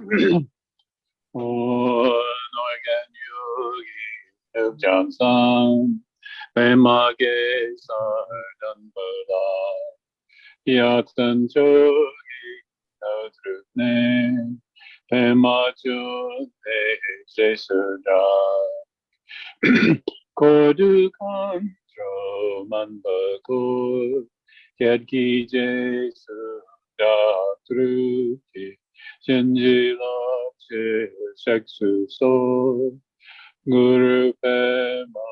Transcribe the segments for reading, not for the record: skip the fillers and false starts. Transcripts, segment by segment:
Norgan Yogi Jaksan Pemage Sardan Bala Yaksan Chogi Natrukne Pemachun Jesura Kodukan Tromanbakur Yadki Jesu Datruki Shinjilapse Shaksu So Guru Pema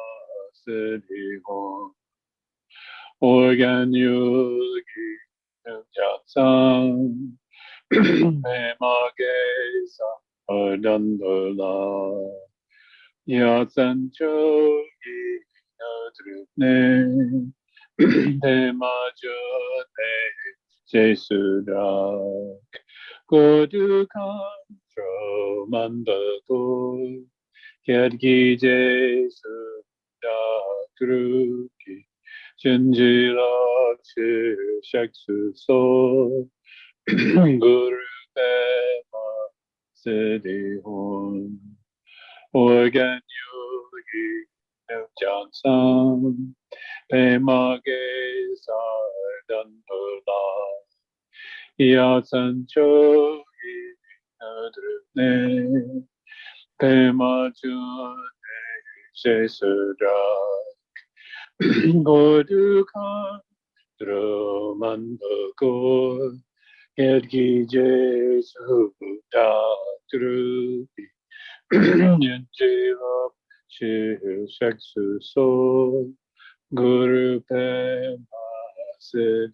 Siddhihon Organ Yogi Jaksan Pema Gesa Ardandala Yatsan Chogi Nadrupne Pema Jyote Jesudak Kodukan Tromanbakur Yadki Jesu Dakruki Shinjilakshi Shaksu So Guru Pema Siddhihon Organ Yogi Jaksan Pemage Sardanpala Yatsan Chogi Nadrupne Pema June Jesudak Godukan Dromanbakur Yadki Jesu Datruki Yanjilap Shaksu So Guru Pema Siddhihon.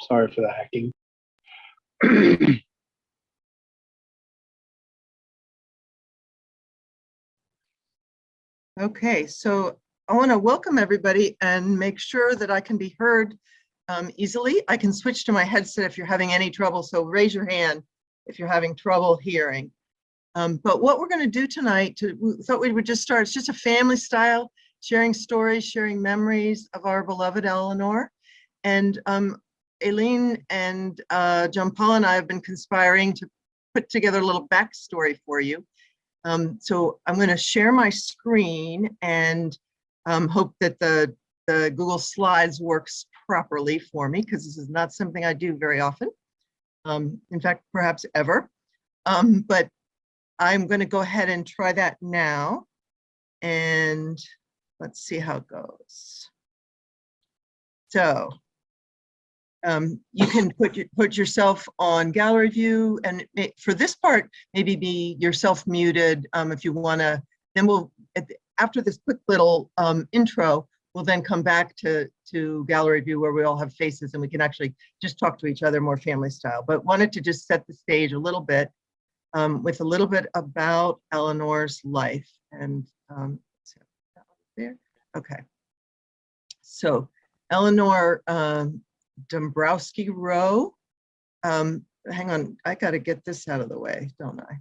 Sorry for the hacking. Okay, so I want to welcome everybody and make sure that I can be heard easily. I can switch to my headset if you're having any trouble, so raise your hand if you're having trouble hearing. But what we're going to do tonight, we thought we would just start, it's just a family style, sharing stories, sharing memories of our beloved Eleanor. And Aileen and John Paul and I have been conspiring to put together a little backstory for you. So I'm going to share my screen and hope that the Google Slides works properly for me, because this is not something I do very often. In fact, perhaps ever. But I'm going to go ahead and try that now. And let's see how it goes. So you can put yourself on gallery view, and for this part, maybe be yourself muted if you want to. Then we'll, after this quick little intro, we'll then come back to gallery view where we all have faces and we can actually just talk to each other more family style. But wanted to just set the stage a little bit with a little bit about Eleanor's life. And there, okay. So Eleanor Rowe. Hang on, I got to get this out of the way, don't I?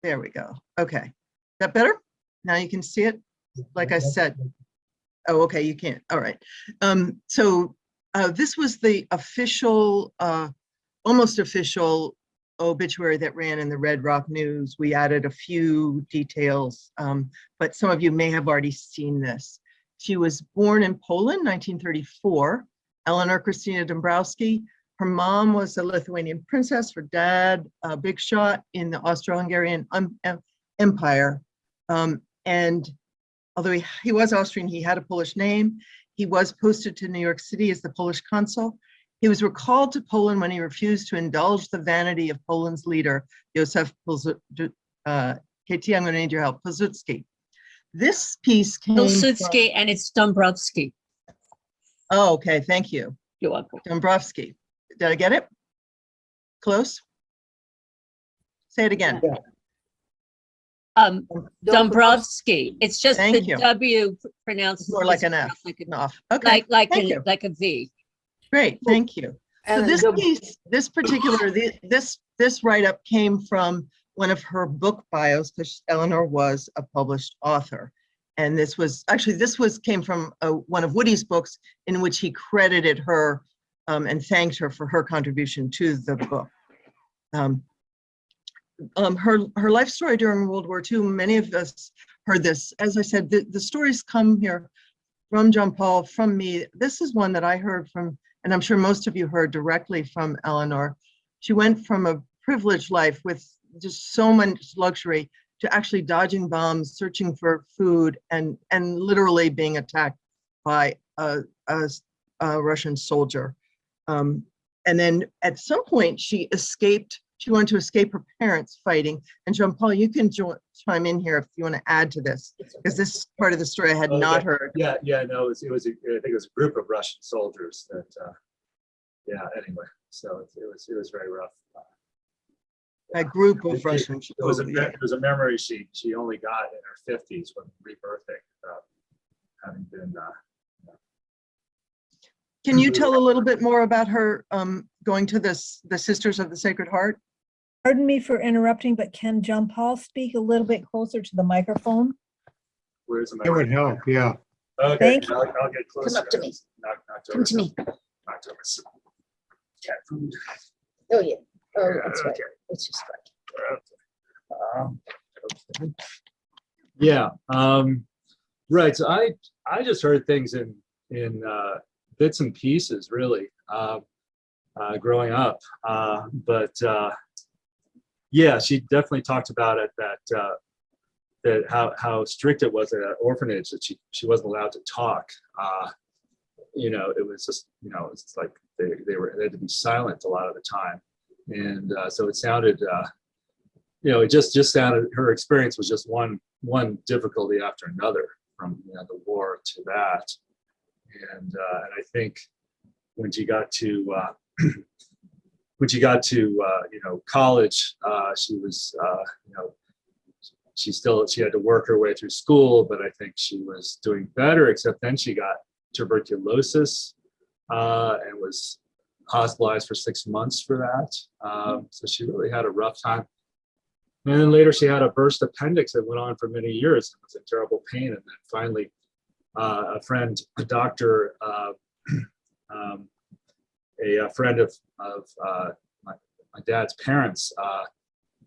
There we go. Okay, is that better? Now you can see it, like I said. Oh, okay, you can't. All right. So this was the official, almost official obituary that ran in the Red Rock News. We added a few details, but some of you may have already seen this. She was born in Poland, 1934. Eleanor Christina Dąbrowski. Her mom was a Lithuanian princess. Her dad, a big shot in the Austro-Hungarian Empire. And although he was Austrian, he had a Polish name. He was posted to New York City as the Polish consul. He was recalled to Poland when he refused to indulge the vanity of Poland's leader, Józef Pilsudski. KT, I'm going to need your help. Pilsudski. This piece came Pilsudski, and it's Dąbrowski. Oh, okay, thank you. You're welcome. Dąbrowski. Did I get it? Close? Say it again. Dąbrowski. It's just Thank the you. W pronounced More like an F. like an Off. Okay. like Thank you. like a V. Great, thank you. So this piece, this particular, this write-up came from one of her book bios, because Eleanor was a published author. And this came from one of Woody's books, in which he credited her and thanked her for her contribution to the book. Her life story during World War II, many of us heard this. As I said, the stories come here from John Paul, from me. This is one that I heard from, and I'm sure most of you heard directly from Eleanor. She went from a privileged life with just so much luxury to actually dodging bombs, searching for food, and literally being attacked by a Russian soldier. And then at some point she escaped. She wanted to escape her parents fighting. And Jean Paul, you can chime in here if you want to add to this, because this part of the story I had not heard. No, I think it was a group of Russian soldiers that, anyway, so it was very rough. A group of Russian It was a memory she only got in her 50s when rebirthing, having been. Can you tell a little bit more about her going to the Sisters of the Sacred Heart? Pardon me for interrupting, but can John Paul speak a little bit closer to the microphone? Where's the It would help, yeah. Okay, Thank I'll get closer. Come up to me. Knocked Come to me. Knocked over some cat food. Oh, yeah. Oh, Yeah, that's right. okay. It's just right. Yeah. Right. So I just heard things in bits and pieces, really, growing up. But yeah, she definitely talked about it, that how strict it was at that orphanage, that she wasn't allowed to talk. It was just, it's like they had to be silent a lot of the time. And so it sounded, it just sounded, her experience was just one difficulty after another, from the war to that. And I think when she got to college, she was she had to work her way through school, but I think she was doing better, except then she got tuberculosis and was hospitalized for 6 months for that. So she really had a rough time. And then later she had a burst appendix that went on for many years and was in terrible pain. And then finally, a friend, a doctor, a friend of my dad's parents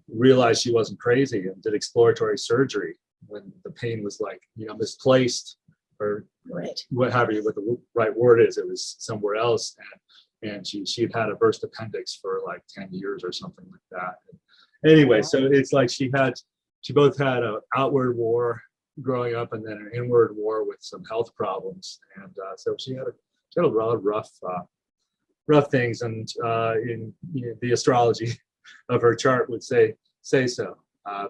realized she wasn't crazy and did exploratory surgery when the pain was like, misplaced, or Right. whatever the right word is. It was somewhere else. And she'd had a burst appendix for like 10 years or something like that. Anyway, so it's like she both had an outward war growing up and then an inward war with some health problems. And so she had a lot of rough things. And in the astrology of her chart would say so.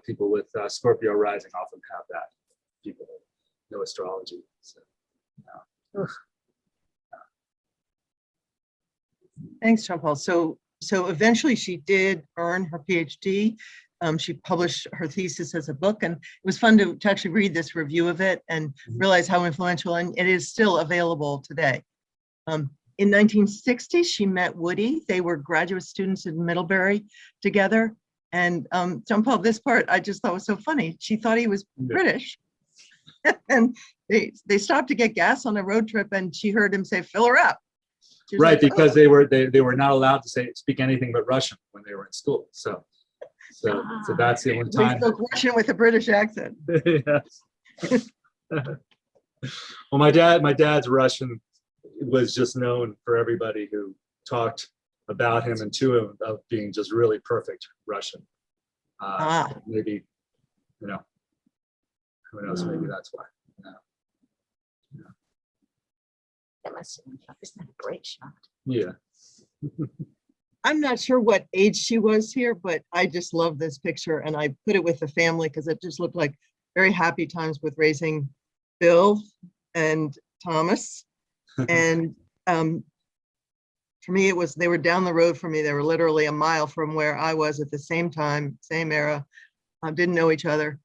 People with Scorpio rising often have that. People that know astrology. So, Thanks, Jean Paul. So eventually she did earn her PhD. She published her thesis as a book, and it was fun to actually read this review of it and realize how influential, and it is still available today. In 1960, she met Woody. They were graduate students in Middlebury together. And Jean Paul, this part I just thought was so funny. She thought he was British. And they stopped to get gas on a road trip, and she heard him say, "Fill her up." Right, like, because they were not allowed to speak anything but Russian when they were in school. So that's the only He time. spoke Russian with a British accent. Yes. Well, my dad's Russian was just known for everybody who talked about him and to him of being just really perfect Russian. Maybe, who knows? Maybe that's why. That must have been, isn't that a great shot? Yeah. I'm not sure what age she was here, but I just love this picture, and I put it with the family because it just looked like very happy times with raising Bill and Thomas. And for me, they were down the road from me. They were literally a mile from where I was at the same time, same era. Didn't know each other.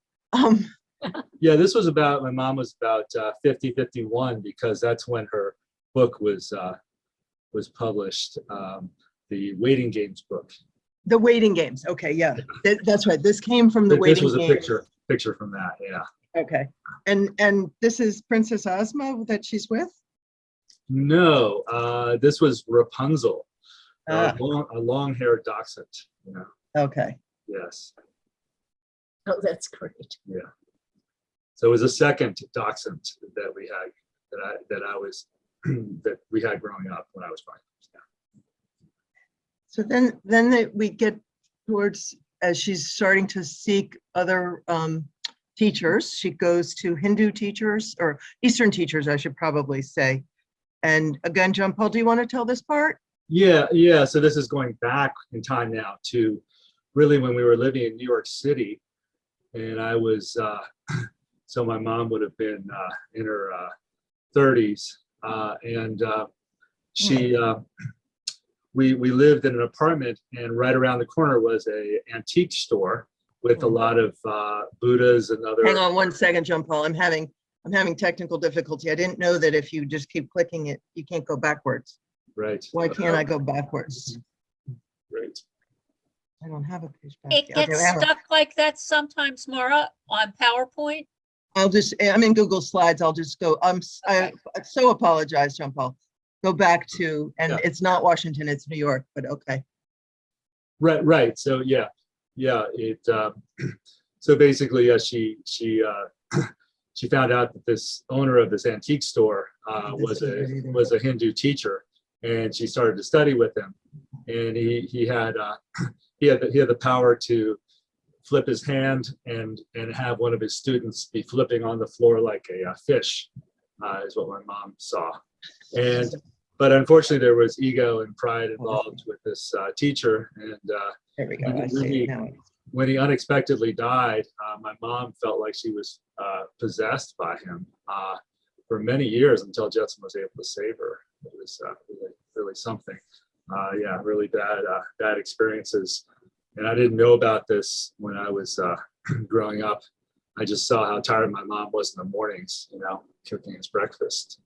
Yeah, this was my mom was about 50, 51, because that's when her book was published, the Waiting Games book. The Waiting Games. Okay, yeah, that's right. This came from the Waiting Games. This was a picture from that, yeah. Okay, and this is Princess Ozma that she's with? No, this was Rapunzel, a long-haired dachshund. Okay. Yes. Oh, that's great. Yeah. So it was a second dachshund that we had, that we had growing up when I was growing up. So then we get towards, as she's starting to seek other teachers, she goes to Hindu teachers, or Eastern teachers, I should probably say. And again, John Paul, do you want to tell this part? Yeah. So this is going back in time now to really when we were living in New York City, and I was so my mom would have been in her 30s, and she we lived in an apartment, and right around the corner was a antique store with a lot of Buddhas and other. Hang on one second, John Paul. I'm having technical difficulty. I didn't know that if you just keep clicking it, you can't go backwards. Right. Why can't I go backwards? Right. I don't have a page back. It Okay, gets hang on. stuck like that sometimes, Mara, on PowerPoint. I'm in Google Slides. I'll just go. I so apologize, John Paul. Go back to, and Yeah. it's not Washington, it's New York, but okay. Right. So yeah. It so basically, she found out that this owner of this antique store was a Hindu teacher, and she started to study with him. And he had the power to flip his hand and have one of his students be flipping on the floor like a fish, is what my mom saw. But unfortunately, there was ego and pride involved with this teacher. And There we go. I see it now. when he unexpectedly died, my mom felt like she was possessed by him for many years until Jetsunma was able to save her. It was really something. Really bad experiences. And I didn't know about this when I was growing up. I just saw how tired my mom was in the mornings, cooking us breakfast.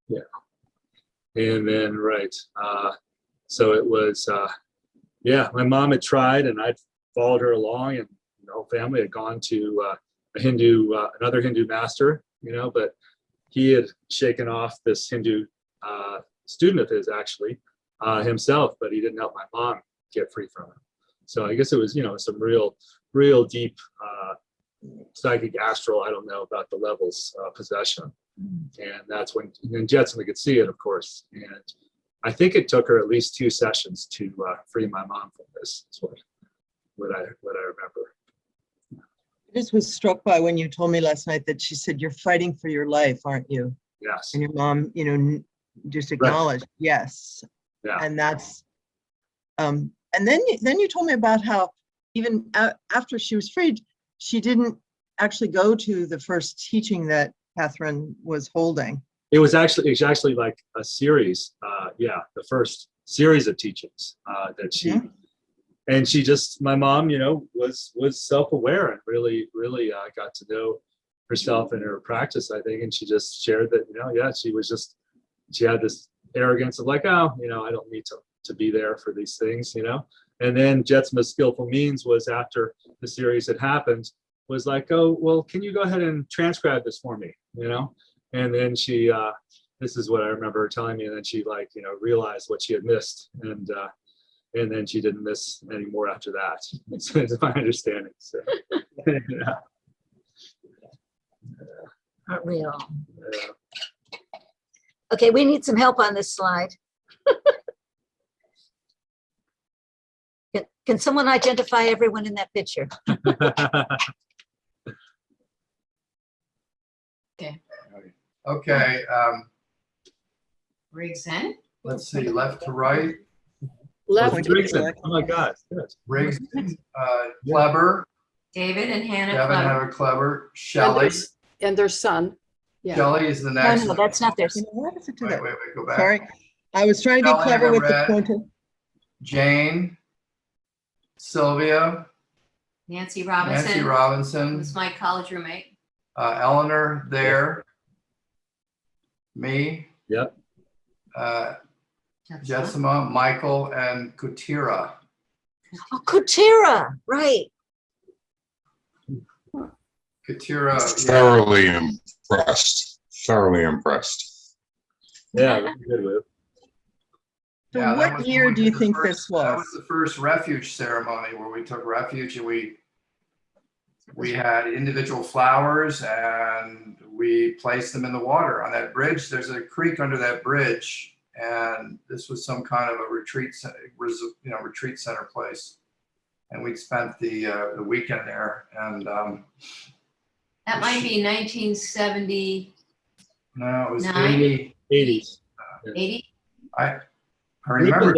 Yeah. And then, right. So it was, my mom had tried, and I'd followed her along, and the whole family had gone to another Hindu master, but he had shaken off this Hindu student of his, actually, himself, but he didn't help my mom get free from him. So I guess it was, some real deep psychic astral, I don't know about the levels of possession. And that's when Jetsunma could see it, of course. And I think it took her at least 2 sessions to free my mom from this. Is what I remember. I just was struck by when you told me last night that she said, "You're fighting for your life, aren't you?" Yes. And your mom, just acknowledged, yes. Yeah. And that's, and then you told me about how even after she was freed, she didn't actually go to the first teaching that Catherine was holding. It was actually like a series. The first series of teachings that she. Mhm. And she just, my mom, was self-aware and really got to know herself and her practice, I think. And she just shared that, she had this arrogance of like, I don't need to be there for these things, And then Jetsunma's skillful means was, after the series had happened, was like, oh, well, can you go ahead and transcribe this for me, And then she, this is what I remember her telling me, and then she realized what she had missed. And then she didn't miss any more after that. It's my understanding. So, yeah. Aren't we all? Yeah. Okay, we need some help on this slide. Can someone identify everyone in that picture? Okay, Briggs in? let's see, left to right. Left. Oh my God. Good. Briggs, Kleber, David and Hannah Devin, Clever. Howard, Kleber, Shelley. And their son. Yeah. Shelley is the No, next. no, that's not theirs. What is it to Wait, that? go back. Sorry, I was trying to be Shelley, clever with the Red. pointer. Jane, Sylvia, Nancy Nancy Robinson, Robinson, who's my college roommate. Eleanor there, me, Yep. Jetsunma, Michael, and Kutira. Oh, Kutira, right. Kutira, Thoroughly impressed. Thoroughly impressed. Yeah, that's good, Lou. So Yeah, that what was year when do we you did the think first- this was? That was the first refuge ceremony where we took refuge and we had individual flowers and we placed them in the water on that bridge. There's a creek under that bridge, and this was some kind of a retreat, retreat center place. And we spent the weekend there, and That might be 1970, no, it was Nine. 80. 80s. 80. I remember. Reason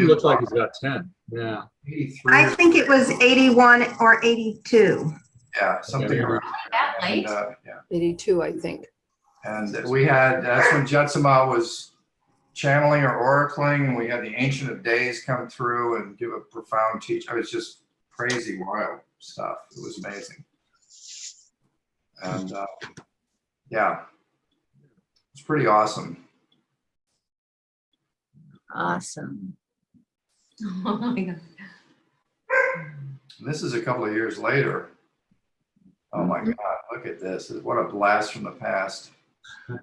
looks like he's got 10. Yeah. 83. I think it was 81 or 82. Yeah, something Yeah. around That there. late? And, yeah. 82, I think. And that's when Jetsunma was channeling or oracling, and we had the Ancient of Days come through and give a profound teach. It was just crazy, wild stuff. It was amazing. And yeah, it's pretty awesome. Awesome. Oh my God. And this is a couple of years later. Oh my God, look at this. What a blast from the past.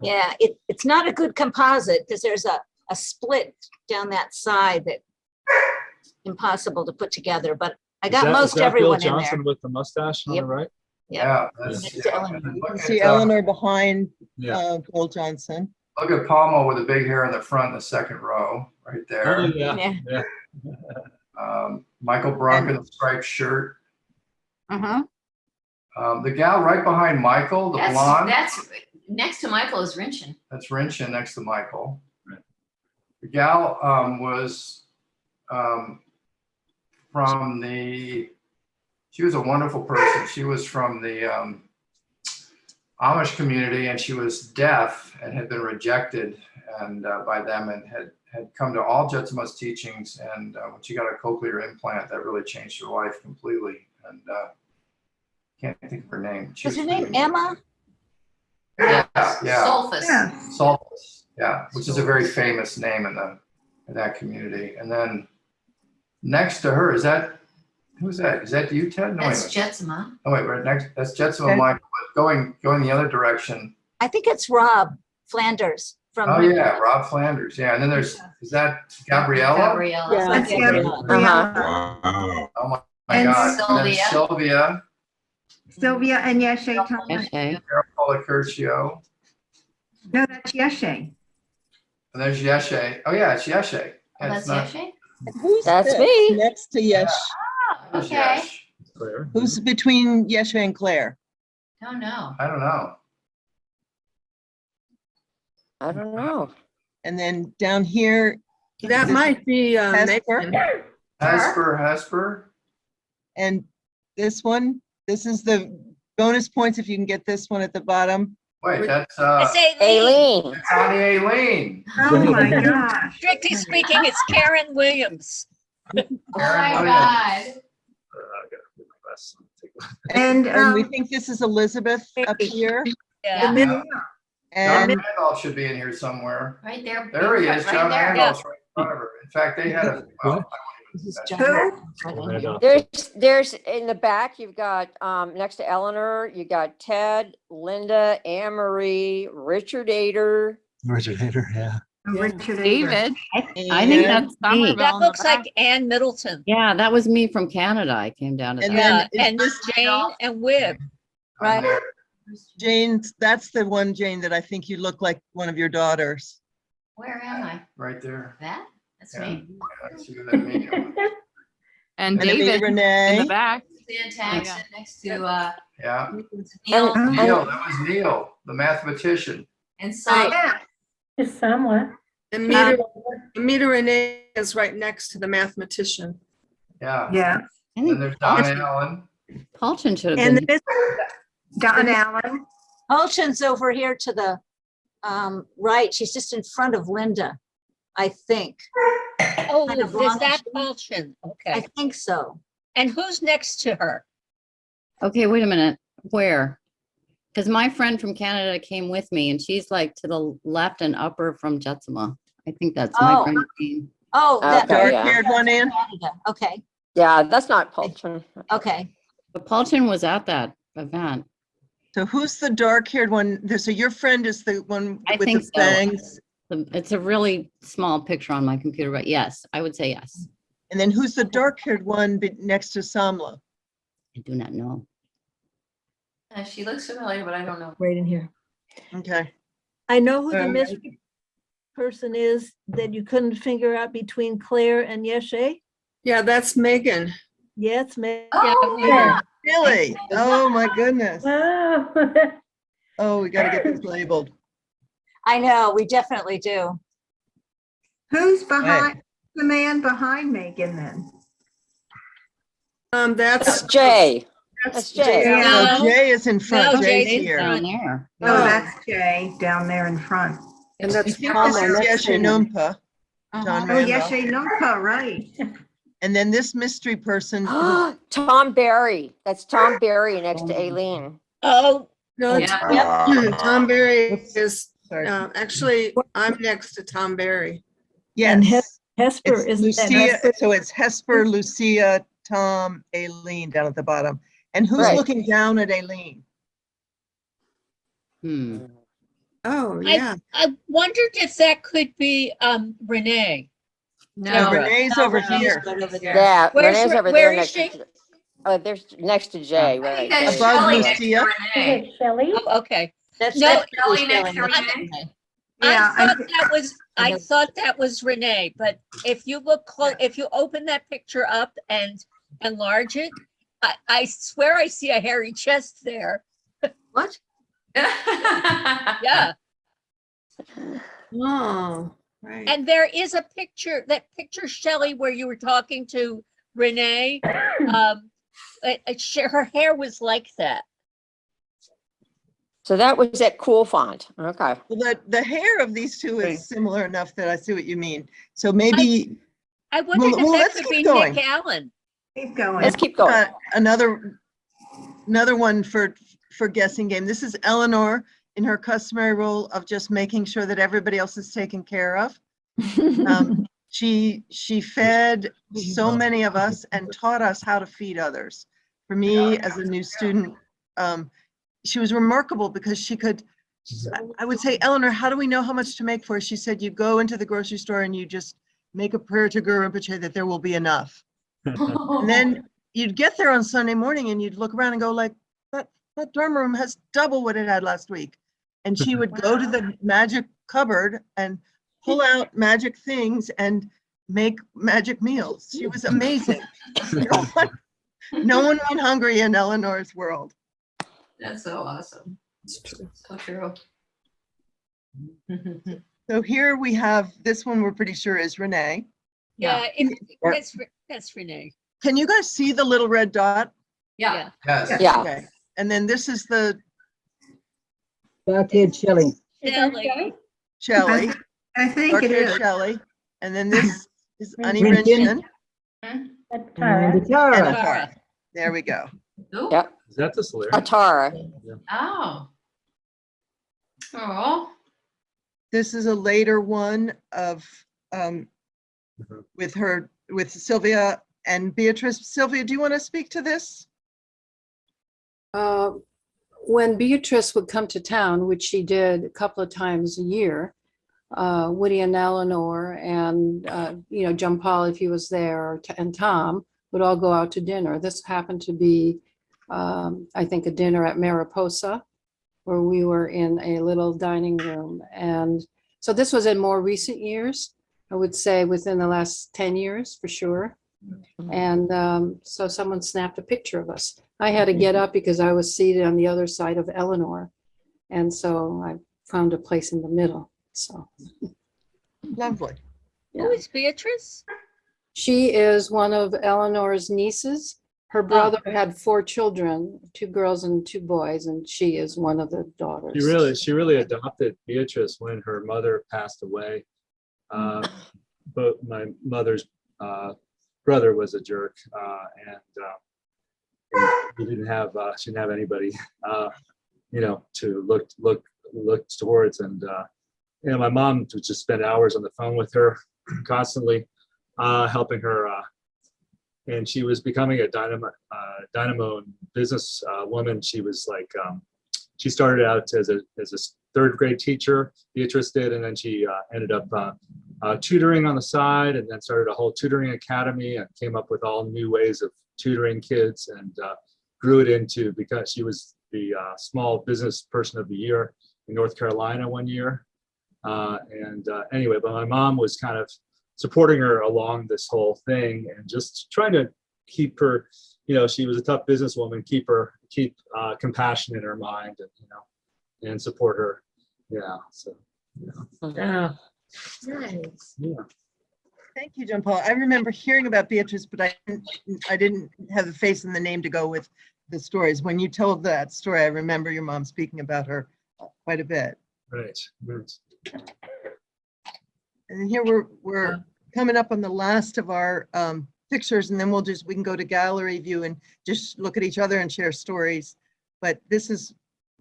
Yeah, it's not a good composite because there's a split down that side that impossible to put together, but I got most everyone Bill in Johnson there. with the mustache on Yep. the right? Yep. Yeah, that's, Next to yeah. Eleanor. And then You look can at, see Eleanor behind Yeah. Bill Johnson. Look at Palma with the big hair in the front, in the second row, right there. Oh, yeah. Yeah. Yeah. Michael Brunk in the striped shirt. Uh-huh. The gal right behind Michael, the blonde, That's next to Michael is Rinchin. that's Rinchin next to Michael. The gal was she was a wonderful person. She was from the Amish community, and she was deaf and had been rejected and by them, and had come to all Jetsunma's teachings. And when she got a cochlear implant, that really changed her life completely. And can't think of her name. Was her name Emma? Yeah. Sulfus. Yeah. Sulfus, yeah, which is a very famous name in that community. And then next to her, who's that? Is that you, Ted? No, That's wait. Jetsunma. Oh, wait, right next, that's Jetsunma Michael, but going the other direction. I think it's Rob Flanders from. Oh, yeah, Rob Flanders, yeah. And then is that Gabriella? Gabriella. Yeah. That's Gabriella. Gabriella. Oh my And God. And then Sylvia, Sylvia and Yeshe Thomas. Yeshe. Carol Policurcio, No, that's Yeshe. and there's Yeshe. Oh, yeah, it's Yeshe. Oh, Yeah, that's it's not- Yeshe? Who's That's this me. next to Yesh? there's Okay. Yesh. Claire. Who's between Yesh and Claire? Don't know. I don't know. I don't know. And then down here, That might be Hesper. Hesper. And this one, this is the bonus points if you can get this one at the bottom. Wait, that's It's Aileen. Connie Aileen. Oh my gosh. Strictly speaking, it's Karen Williams. Oh my God. And we think this is Elizabeth up here. Yeah. Yeah. John And Randolph should be in here somewhere. Right there. There he is, Right John there. Randolph's right in front of her. In fact, they had a, well, This is Who? John. There's in the back, you've got, next to Eleanor, you got Ted, Linda, Anne Marie, Richard Ader. Richard Hader, yeah. Richard David. I and- think that's Somerville. That in the looks like back. Ann Middleton. Yeah, that was me from Canada. I came down to And that. then Yeah, is and this Jane and Wib. on there. Jane's, that's the one, Jane, that I think you look like one of your daughters. Where am I? Right there. That? That's Yeah. me. That's you, that me. And And Amita David in Renee. the back. Stan Yeah. next to Yeah. Neil Neil, that was Neil, the mathematician. and Sol. Yeah. It's somewhere. Amita Renee is right next to the mathematician. Yeah. Yeah. And then there's Don Allen. Paulton should have And been. this Don Allen. Hulchin's over here to the right. She's just in front of Linda, I think. Oh, Kind of is blonde. that Paulson? I Okay. think so. And who's next to her? Okay, wait a minute. Where? Because my friend from Canada came with me and she's like to the left and upper from Jetsunma. I think that's my Oh. friend. Jean. Oh, that Okay, Dark yeah. haired one, Ann? Canada. Okay, Yeah, that's not Paulton. okay. But Paulton was at that event. So who's the dark haired one? So your friend is the one I with think the so. bangs? It's a really small picture on my computer, but yes, I would say yes. And then who's the dark-haired one next to Samla? I do not know. She looks familiar, but I don't know. Right in here. Okay. I know who the Um, mystery person is that you couldn't figure out between Claire and Yeshe. Yeah, that's Megan. Yes, ma'am. Oh, Yeah. Really? Oh, my goodness. Wow. Oh, we got to get this labeled. I know, we definitely do. Who's behind, the man behind Megan then? That's Jay. that's Jay. Jay. No, No. Jay is in front. No, Jay's Jay's in here. front. Down there. Oh, that's Jay down there in front. And I that's think Palmer this is next to him. Yeshe John Oh, Randall. Yeshe Nunca, right. And then this mystery person, Tom Barry. That's Tom Barry next to Aileen. Oh, No, Yeah. Tom Barry Whoops. is, sorry. actually, I'm next to Tom Barry. And Yes, Hesper, it's isn't that Lucia. Hesper? So it's Hesper, Lucia, Tom, Aileen down at the bottom. And who's Right. looking down at Aileen? Oh, yeah. I wondered if that could be Renee. No, Deborah. Renee's over here. Yeah, Where's Renee's Re- over where there is next she? to, oh, there's next to Jay, I right? think that's Jay. Above Shelley next to Lucia. Renee. Shelley? Oh, okay. That's No, that's Shelley Shelley next to Renee. Yeah, I thought that was Renee, but if you look close, if you open that picture up and enlarge it, I swear I see a hairy chest there. what? Yeah. Oh, right. And there is a picture, that picture, Shelley, where you were talking to Renee. Her hair was like that. So that was at Cool Font. Okay. Well, the hair of these two is similar enough that I see what you mean. So maybe I wondered well, if that let's could keep be going. Nick Allen. Keep going. Let's keep going. another one for guessing game. This is Eleanor in her customary role of just making sure that everybody else is taken care of. She fed so many of us and taught us how to feed others. For me, as a new student, she was remarkable because she could, I would say, Eleanor, how do we know how much to make for us? She said, you go into the grocery store and you just make a prayer to Guru Rinpoche that there will be enough. And then you'd get there on Sunday morning and you'd look around and go like, that dorm room has double what it had last week. And she would go to the magic cupboard and pull out magic things and make magic meals. She was amazing. No one went hungry in Eleanor's world. That's so awesome. It's true. So true. So here we have, this one we're pretty sure is Renee. Yeah, that's Renee. Can you guys see the little red dot? Yeah. Yes. Yeah. Okay. And then this is the Dark-haired Shelley. Shelley. Shelley, I think it dark-haired is. Shelley. And then this is Ani Rinchen. Rinchen That's And Tara. and Tara. Tara. There we go. Ooh. Yep. Is that the Solera? Atara. Oh. Oh. This is a later one of with Sylvia and Beatrice. Sylvia, do you want to speak to this? When Beatrice would come to town, which she did a couple of times a year, Woody and Eleanor and, John Paul, if he was there, and Tom would all go out to dinner. This happened to be, I think, a dinner at Mariposa, where we were in a little dining room. And so this was in more recent years, I would say within the last 10 years for sure. And so someone snapped a picture of us. I had to get up because I was seated on the other side of Eleanor. And so I found a place in the middle. So Lovely. Who is Beatrice? she is one of Eleanor's nieces. Her brother had 4 children, 2 girls and 2 boys, and she is one of the daughters. She really adopted Beatrice when her mother passed away. But my mother's brother was a jerk, and she didn't have anybody, to look towards. And my mom would just spend hours on the phone with her, constantly helping her. And she was becoming a dynamo business woman. She was like, she started out as third grade teacher, Beatrice did, and then she ended up tutoring on the side, and then started a whole tutoring academy and came up with all new ways of tutoring kids, and grew it into, because she was the small business person of the year in North Carolina one year. Anyway, but my mom was kind of supporting her along this whole thing and just trying to keep her, she was a tough businesswoman, keep compassion in her mind, and support her. Yeah. So, yeah. Nice. Yeah. Thank you, John Paul. I remember hearing about Beatrice, but I didn't have the face and the name to go with the stories. When you told that story, I remember your mom speaking about her quite a bit. Right. And here we're coming up on the last of our pictures, and then we can go to gallery view and just look at each other and share stories. But this is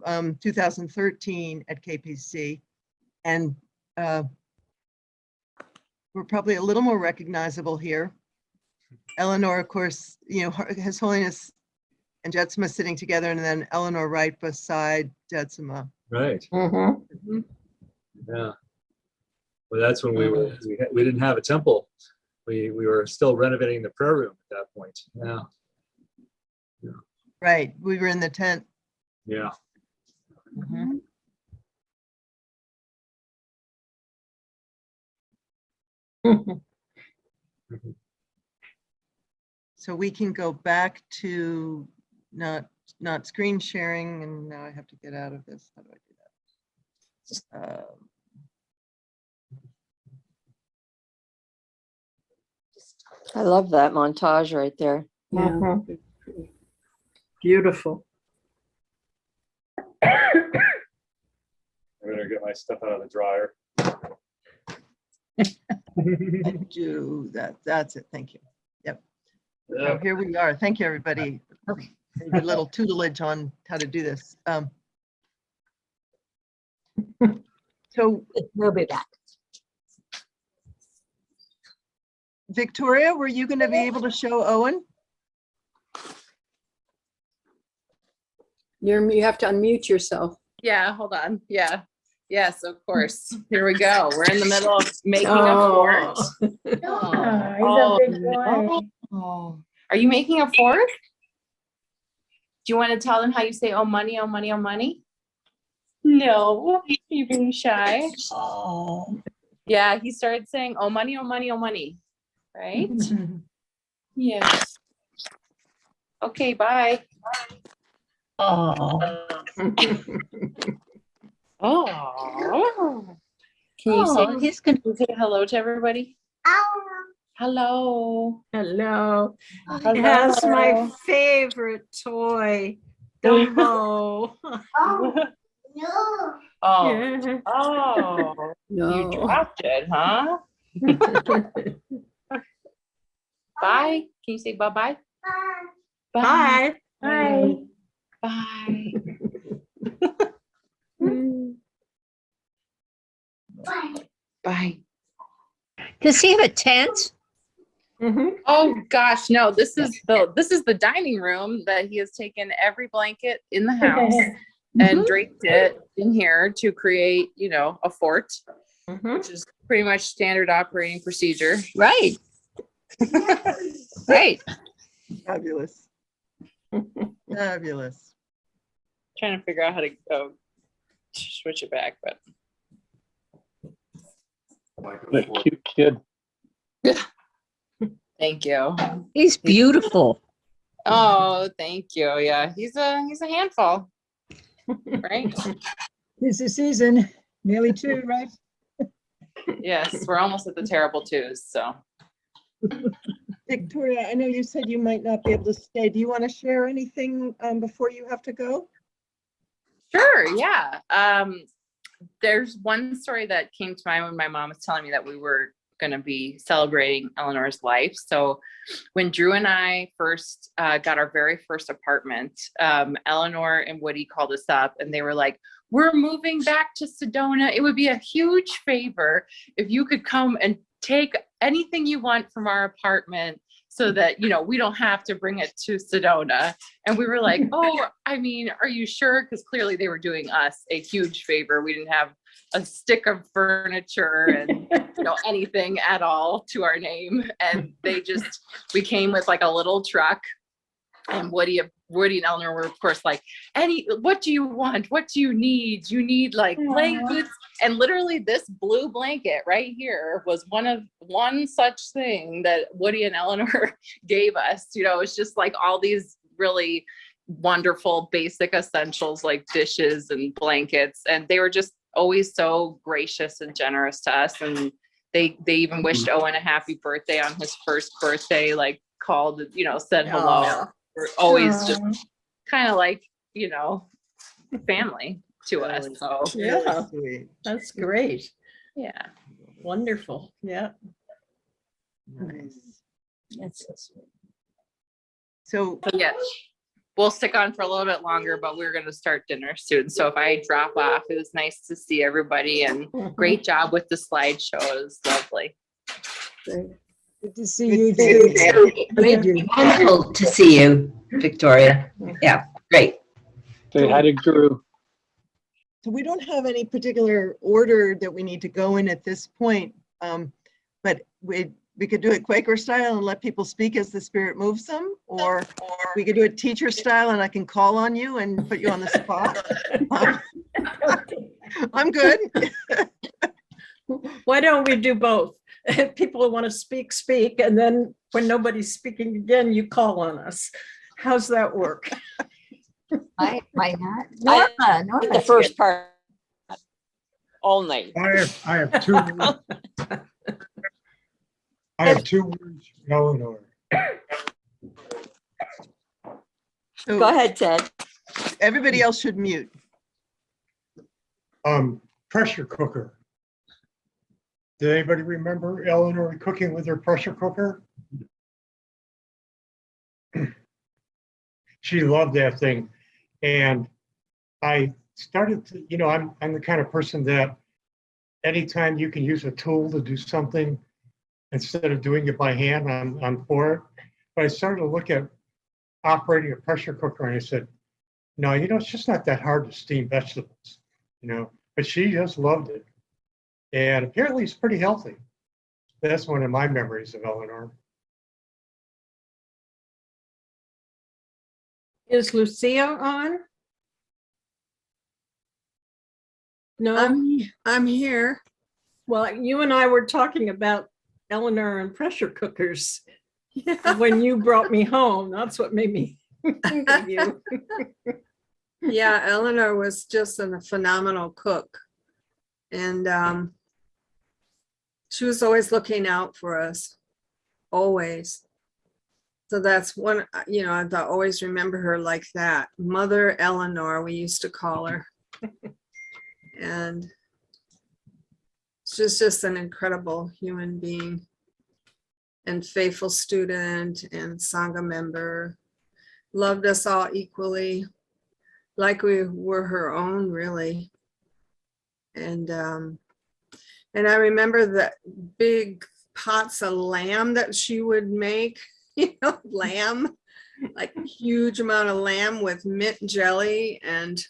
2013 at KPC, and we're probably a little more recognizable here. Eleanor, of course, His Holiness and Jetsunma sitting together, and then Eleanor right beside Jetsunma. Right. Mm-hmm. Yeah. Well, that's when we didn't have a temple. We were still renovating the prayer room at that point. Yeah. Right. We were in the tent. Yeah. Mm-hmm. So we can go back to not screen sharing, and now I have to get out of this. How do I do that? I love that montage right there. Yeah. Mm-hmm. Beautiful. I'm gonna get my stuff out of the dryer. I do that. That's it. Thank you. Yep. So here we are. Thank you, everybody. A little tutelage on how to do this. So we'll be back. Victoria, were you going to be able to show Owen? You have to unmute yourself. Yeah, hold on. Yeah. Yes, of course. Here we go. We're in the middle of making a fort. Oh, he's a big boy. Oh. Are you making a fort? Do you want to tell them how you say, oh, money, oh, money, oh, money? No, you're being shy. Oh. Yeah, he started saying, oh, money, oh, money, oh, money. Right? Yes. Okay, bye. Oh. Oh. Can you say hello to everybody? Hello. Hello. Hello. That's my favorite toy, Dumbo. Oh. Yeah. Oh. No. You dropped it, huh? Bye. Can you say bye-bye? Bye. Bye. Bye. Bye. Does he have a tent? Mm-hmm. Oh gosh, no, this is the dining room that he has taken every blanket in the house and draped it in here to create, a fort, which is pretty much standard operating procedure. Right. Right. Fabulous. Fabulous. Trying to figure out how to switch it back, but a cute kid. Thank you. He's beautiful. Oh, thank you. Yeah, he's a handful. Right? This is season, nearly 2, right? Yes, we're almost at the terrible 2s, so. Victoria, I know you said you might not be able to stay. Do you want to share anything before you have to go? Sure, yeah. There's one story that came to mind when my mom was telling me that we were going to be celebrating Eleanor's life. So when Drew and I first got our very first apartment, Eleanor and Woody called us up and they were like, we're moving back to Sedona. It would be a huge favor if you could come and take anything you want from our apartment so that, you know, we don't have to bring it to Sedona. And we were like, oh, I mean, are you sure? Because clearly they were doing us a huge favor. We didn't have a stick of furniture and, you know, anything at all to our name. And we came with like a little truck, and Woody and Eleanor were, of course, like, what do you want? What do you need? You need like blankets. And literally this blue blanket right here was one such thing that Woody and Eleanor gave us. You know, it's just like all these really wonderful basic essentials like dishes and blankets. And they were just always so gracious and generous to us. And they even wished Owen a happy birthday on his first birthday, like called, you know, said hello. We're always just kind of like, you know, family to us. So Yeah, Sweet. that's great. yeah. Wonderful. Yeah. Nice. That's so sweet. So Yeah, we'll stick on for a little bit longer, but we're going to start dinner soon. So if I drop off, it was nice to see everybody, and great job with the slideshow. It was lovely. Good to see you too. Wonderful to see you, Victoria. Yeah, great. Say hi to Drew. So we don't have any particular order that we need to go in at this point, but we could do it Quaker style and let people speak as the Spirit moves them, or we could do it teacher style and I can call on you and put you on the spot. I'm good. Why don't we do both? If people want to speak, and then when nobody's speaking again, you call on us. How's that work? Why not? I Norma, the first part only. I have two. I have two words, Eleanor. So Go ahead, Ted. everybody else should mute. Pressure cooker. Did anybody remember Eleanor cooking with her pressure cooker? She loved that thing. And I started to, you know, I'm the kind of person that anytime you can use a tool to do something instead of doing it by hand, I'm for it. But I started to look at operating a pressure cooker and I said, no, you know, it's just not that hard to steam vegetables, you know, but she just loved it. And apparently it's pretty healthy. That's one of my memories of Eleanor. Is Lucia on? No, I'm here. well, you and I were talking about Eleanor and pressure cookers when you brought me home. That's what made me think of you. Yeah, Eleanor was just a phenomenal cook. And she was always looking out for us, always. So that's one, you know, I always remember her like that. Mother Eleanor, we used to call her. And she's just an incredible human being and faithful student and Sangha member. Loved us all equally, like we were her own, really. And I remember the big pots of lamb that she would make, you know, lamb, like huge amount of lamb with mint jelly and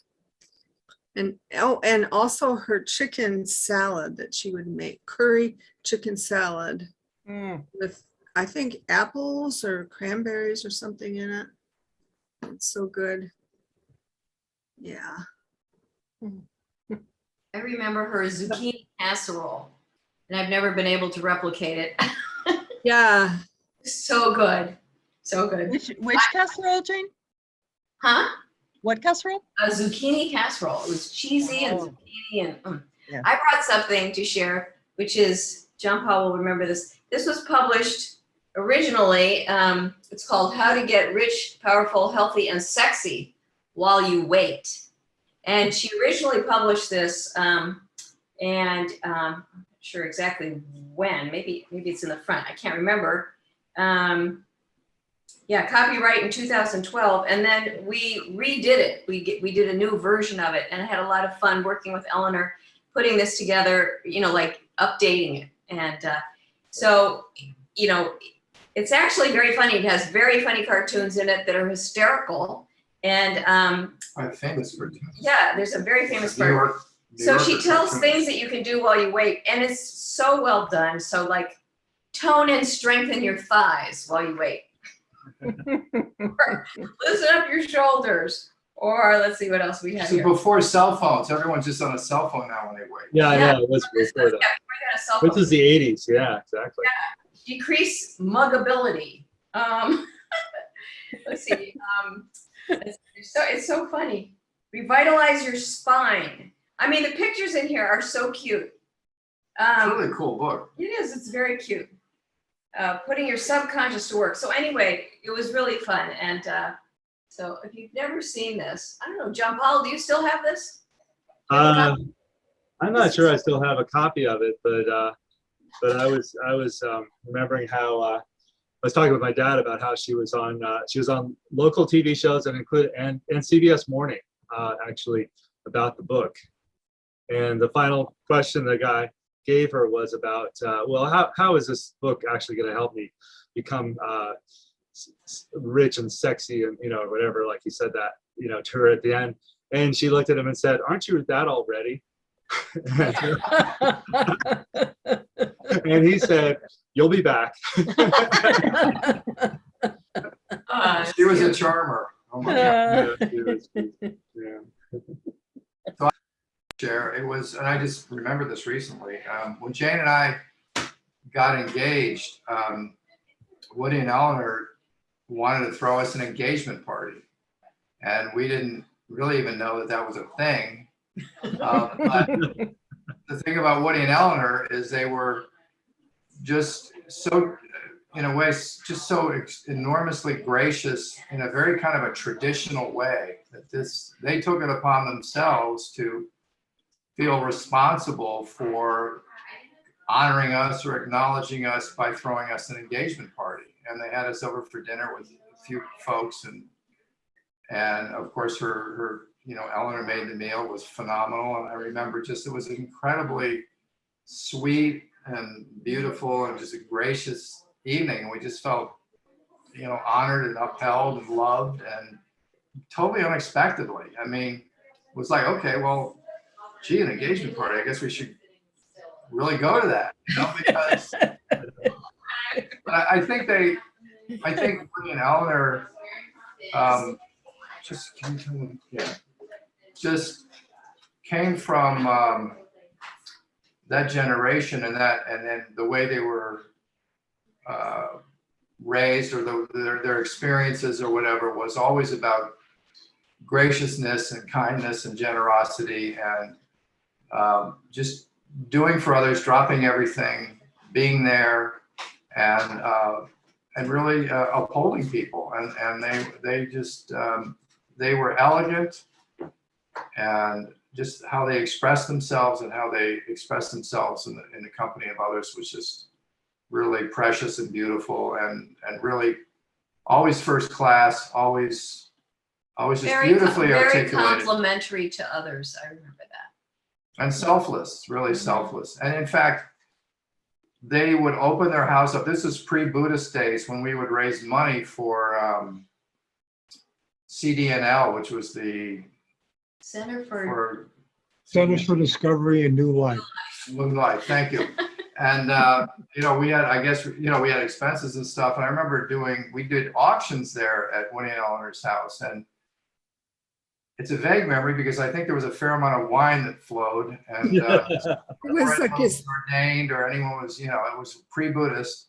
also her chicken salad that she would make, curry chicken salad with, I think, apples or cranberries or something in it. It's so good. Yeah. I remember her zucchini casserole, and I've never been able to replicate it. Yeah. So good. So good. Which casserole, Jane? Huh? What casserole? A zucchini casserole. It was cheesy and zucchini and Yeah. I brought something to share, which is, John Paul will remember this. This was published originally. It's called How to Get Rich, Powerful, Healthy, and Sexy While You Wait. And she originally published this, and I'm not sure exactly when. Maybe it's in the front. I can't remember. Yeah, copyright in 2012, and then we redid it. We did a new version of it, and I had a lot of fun working with Eleanor, putting this together. You know, like updating it, and so you know, It's actually very funny. It has very funny cartoons in it that are hysterical. And Quite famous for yeah, there's a very famous New part. York. New So she Yorker tells cartoon. things that you can do while you wait, and it's so well done. So like, tone and strengthen your thighs while you wait. Or loosen up your shoulders. Or let's see what else we have So here. before cell phones, everyone's just on a cell phone now when they wait. Yeah, Yeah. yeah, it was before that. Yeah, we got a cell This phone. is the 80s. Yeah, exactly. Decrease muggability. Let's see. It's so funny. Revitalize your spine. I mean, the pictures in here are so cute. It's a really cool book. It is. It's very cute. Putting your subconscious to work. So anyway, it was really fun. And so if you've never seen this, I don't know, John Paul, do you still have this? I'm not sure I still have a copy of it, but I was remembering how I was talking with my dad about how she was on local TV shows and CBS Morning actually about the book. And the final question the guy gave her was about, well, how is this book actually going to help me become rich and sexy and, whatever, like he said that, to her at the end. And she looked at him and said, aren't you that already? And he said, you'll be back. She was a charmer. Oh my God. Yeah. So I share, it was, and I just remember this recently, when Jane and I got engaged, Woody and Eleanor wanted to throw us an engagement party. And we didn't really even know that that was a thing. But the thing about Woody and Eleanor is they were just so, in a way, just so enormously gracious in a very kind of a traditional way that they took it upon themselves to feel responsible for honoring us or acknowledging us by throwing us an engagement party. And they had us over for dinner with a few folks, and of course her Eleanor made the meal, was phenomenal. And I remember just, it was incredibly sweet and beautiful and just a gracious evening. We just felt, honored and upheld and loved, and totally unexpectedly. I mean, it was like, okay, well, gee, an engagement party, I guess we should really go to that, because I think Woody and Eleanor, just came from that generation, and then the way they were raised, or their experiences or whatever, was always about graciousness and kindness and generosity, and just doing for others, dropping everything, being there, and really upholding people. And they just they were elegant, and just how they expressed themselves and how they expressed themselves in the company of others was just really precious and beautiful, and really always first class, always just beautifully very articulated. complimentary to others. I remember that. And selfless, really selfless. And in fact, they would open their house up. This is pre-Buddhist days, when we would raise money for CDNL, which was the Center for Centers for Discovery and New Life. New Life. Thank you. And we had, I guess, we had expenses and stuff. And I remember we did auctions there at Woody and Eleanor's house. And it's a vague memory because I think there was a fair amount of wine that flowed, and It was like ordained, or anyone was, it was pre-Buddhist.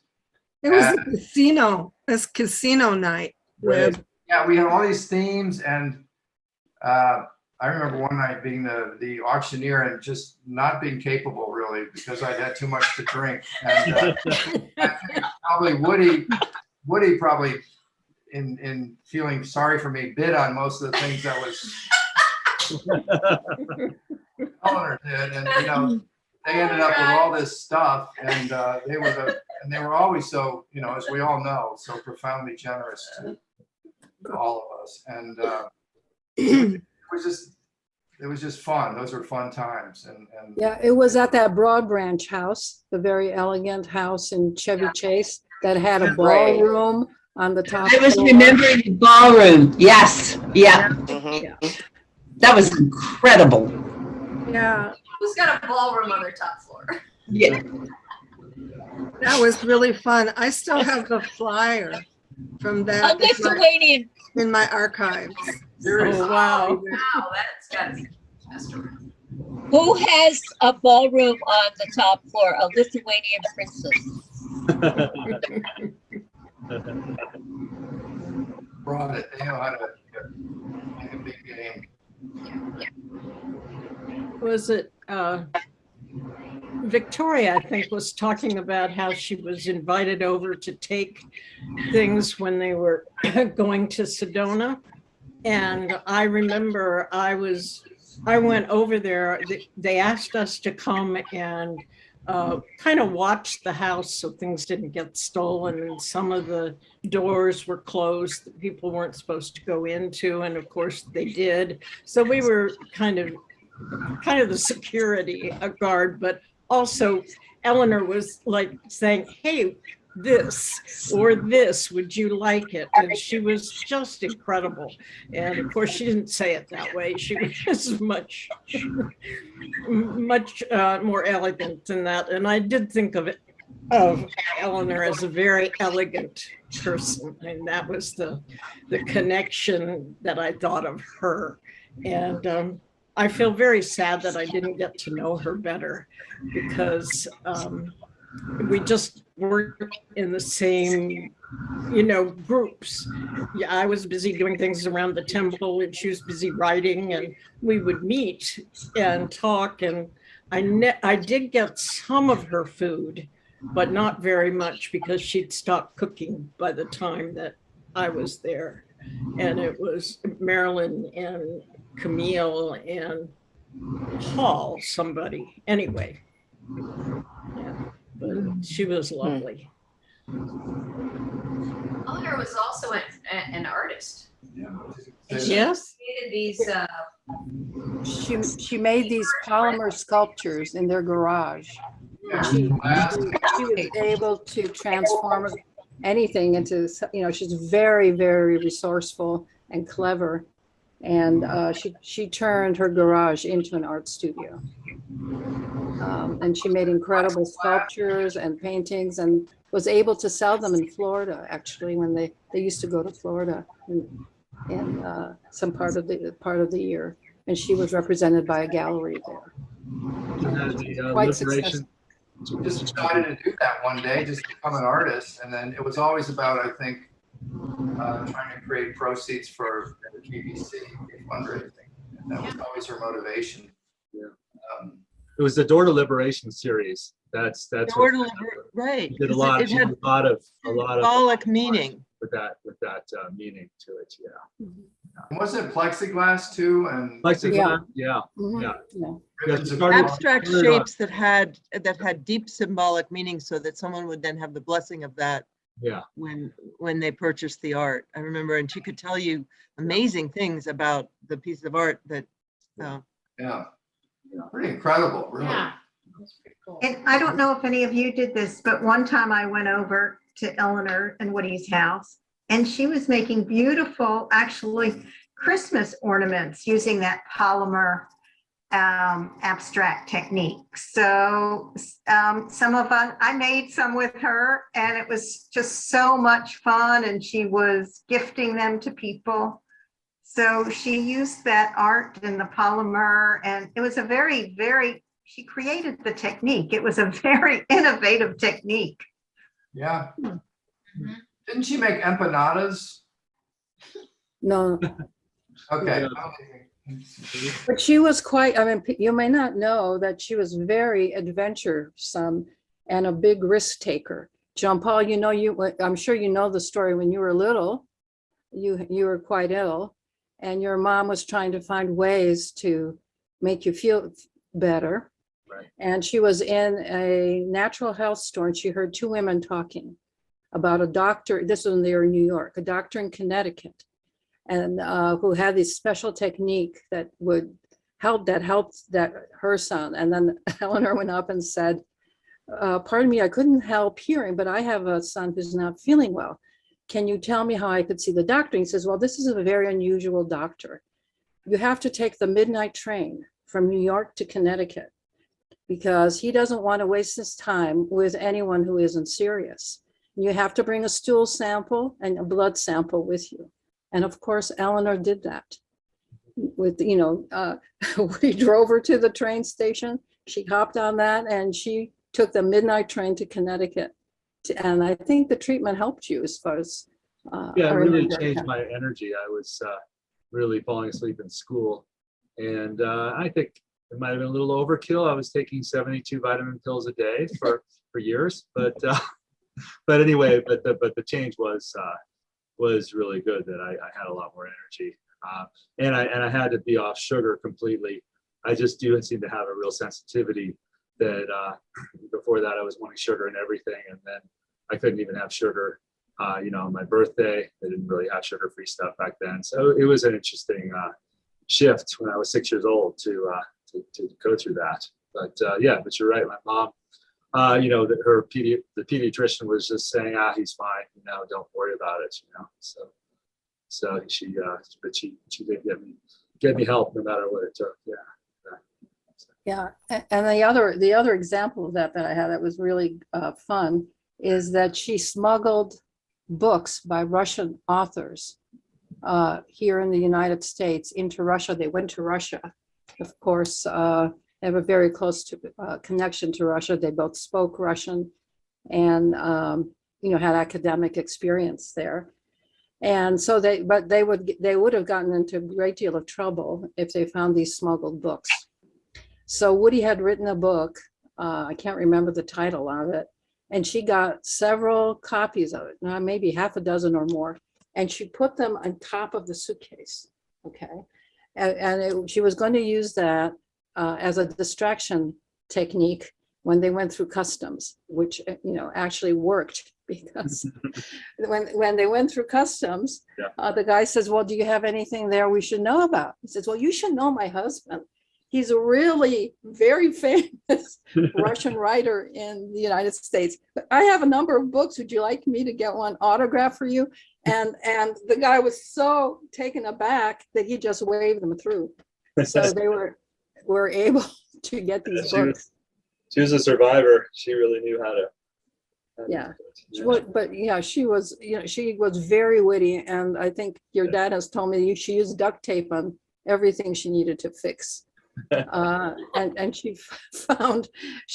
it was a casino. It's casino night. Right. Yeah, we had all these themes, and I remember one night being the auctioneer and just not being capable, really, because I'd had too much to drink. And I think probably Woody probably, in feeling sorry for me, bid on most of the things that was Eleanor did, and they ended up with all this stuff, and they were always so, as we all know, so profoundly generous to all of us, and it was just fun. Those were fun times, and Yeah, it was at that Broad Branch house, the very elegant house in Chevy Chase. that had a Right. ballroom on the top I was floor. remembering the ballroom. Yes, yeah. Yeah. That was incredible. Yeah. Who's got a ballroom on their top floor? Yeah. That was really fun. I still have the flyer from A that Lithuanian, in my archives. Oh, wow. Wow, that's gotta be interesting. who has a ballroom on the top floor? A Lithuanian princess. Brought it. They know how to make a big game. Was it Victoria, I think, was talking about how she was invited over to take things when they were going to Sedona. And I remember I went over there. They asked us to come and kind of watch the house so things didn't get stolen. And some of the doors were closed that people weren't supposed to go into. And of course they did. So we were kind of the security guard, but also Eleanor was like saying, hey, this or this, would you like it? And she was just incredible. And of course, she didn't say it that way. She was much more elegant than that. And I did think of Eleanor as a very elegant person. And that was the connection that I thought of her. And I feel very sad that I didn't get to know her better because we just weren't in the same, groups. Yeah, I was busy doing things around the temple and she was busy writing, and we would meet and talk. And I did get some of her food, but not very much because she'd stopped cooking by the time that I was there. And it was Marilyn and Camille and Paul, somebody. Anyway, yeah, but she was lovely. Eleanor was also an artist. Yes. She created these. She made these polymer sculptures in their garage. She was able to transform anything into, she's very, very resourceful and clever. And she turned her garage into an art studio. And she made incredible sculptures and paintings and was able to sell them in Florida, actually, when they used to go to Florida in some part of the year. And she was represented by a gallery there. Quite successful. Just decided to do that one day, just become an artist. And then it was always about, I think, trying to create proceeds for the BBC fundraising. And that was always her motivation. Yeah. It was the Door to Liberation series. That's right. Did a lot of symbolic meaning with that meaning to it. Yeah. And wasn't it plexiglass too? And plexiglass. Yeah. Abstract shapes that had deep symbolic meaning, so that someone would then have the blessing of that. Yeah. When they purchased the art, I remember, and she could tell you amazing things about the piece of art that. Yeah. Pretty incredible, really. Yeah. And I don't know if any of you did this, but one time I went over to Eleanor and Woody's house, and she was making beautiful, actually, Christmas ornaments using that polymer abstract technique. So some of us, I made some with her, and it was just so much fun, and she was gifting them to people. So she used that art and the polymer, and it was a very, very, she created the technique. It was a very innovative technique. Yeah. Didn't she make empanadas? No. Okay. But she was quite, you may not know that she was very adventuresome and a big risk taker. John Paul, I'm sure you know the story. When you were little, you were quite ill, and your mom was trying to find ways to make you feel better. Right. And she was in a natural health store, and she heard two women talking about a doctor. This was when they were in New York, a doctor in Connecticut, and who had this special technique that would helped her son. And then Eleanor went up and said, pardon me, I couldn't help hearing, but I have a son who's not feeling well. Can you tell me how I could see the doctor? He says, well, this is a very unusual doctor. You have to take the midnight train from New York to Connecticut because he doesn't want to waste his time with anyone who isn't serious. You have to bring a stool sample and a blood sample with you. And of course, Eleanor did that. With, we drove her to the train station. She hopped on that and she took the midnight train to Connecticut. And I think the treatment helped you as far as. Yeah, I it really remember. changed my energy. I was really falling asleep in school. And I think it might have been a little overkill. I was taking 72 vitamin pills a day for years, but anyway, but the change was really good. That I had a lot more energy, and I had to be off sugar completely. I just do seem to have a real sensitivity that before that I was wanting sugar and everything, and then I couldn't even have sugar. On my birthday, they didn't really have sugar-free stuff back then, so it was an interesting shift when I was 6 years old to go through that. But but you're right. My mom, the pediatrician was just saying, he's fine. Don't worry about it. So she did get me help no matter what it took. Yeah, and the other example of that I had that was really fun is that she smuggled books by Russian authors here in the United States into Russia. They went to Russia. Of course, they have a very close connection to Russia. They both spoke Russian and, had academic experience there. And so they would have gotten into a great deal of trouble if they found these smuggled books. So Woody had written a book, I can't remember the title of it, and she got several copies of it, maybe half a dozen or more, and she put them on top of the suitcase, okay? She was going to use that as a distraction technique when they went through customs, which actually worked because when they went through customs, the guy says, well, do you have anything there we should know about? He says, well, you should know my husband. He's a really very famous Russian writer in the United States. But I have a number of books. Would you like me to get one autograph for you? And the guy was so taken aback that he just waved them through. So they were able to get these books. She was a survivor. She really knew how to. She was very witty, and I think your dad has told me she used duct tape on everything she needed to fix. And she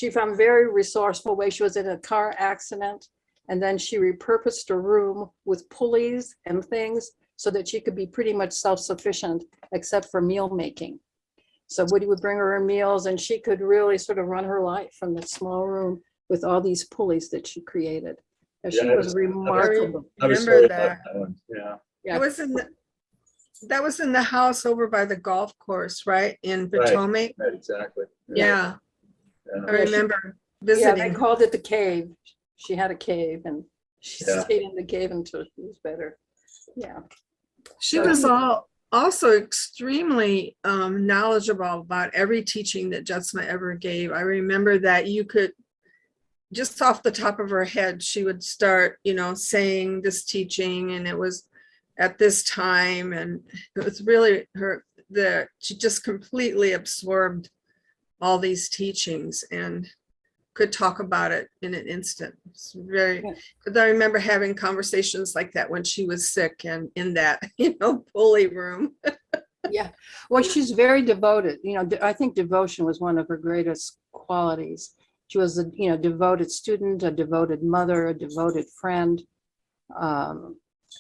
found very resourceful way. She was in a car accident, and then she repurposed a room with pulleys and things so that she could be pretty much self-sufficient except for meal making. So Woody would bring her her meals, and she could really sort of run her life from the small room with all these pulleys that she created. And she was remarkable. I remember that. Yeah. That was in the house over by the golf course, right? In Potomac. Right, exactly. Yeah. I remember visiting. Yeah, they called it the cave. She had a cave, and she stayed in the cave until she was better. Yeah. She was also extremely knowledgeable about every teaching that Jetsunma ever gave. I remember that you could, just off the top of her head, she would start, saying this teaching, and it was at this time, and it was really she just completely absorbed all these teachings and could talk about it in an instant. It's very, because I remember having conversations like that when she was sick and in that, pulley room. Yeah, well, she's very devoted. I think devotion was one of her greatest qualities. She was a devoted student, a devoted mother, a devoted friend,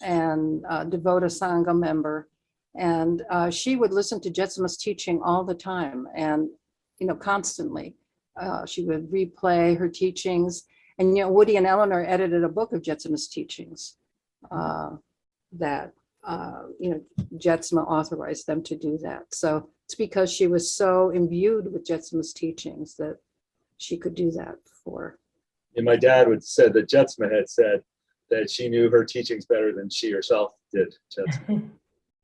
and a devoted Sangha member. And she would listen to Jetsunma's teaching all the time, and constantly. She would replay her teachings, and Woody and Eleanor edited a book of Jetsunma's teachings that Jetsunma authorized them to do that. So it's because she was so imbued with Jetsunma's teachings that she could do that for. And my dad would said that Jetsunma had said that she knew her teachings better than she herself did. Jetsunma.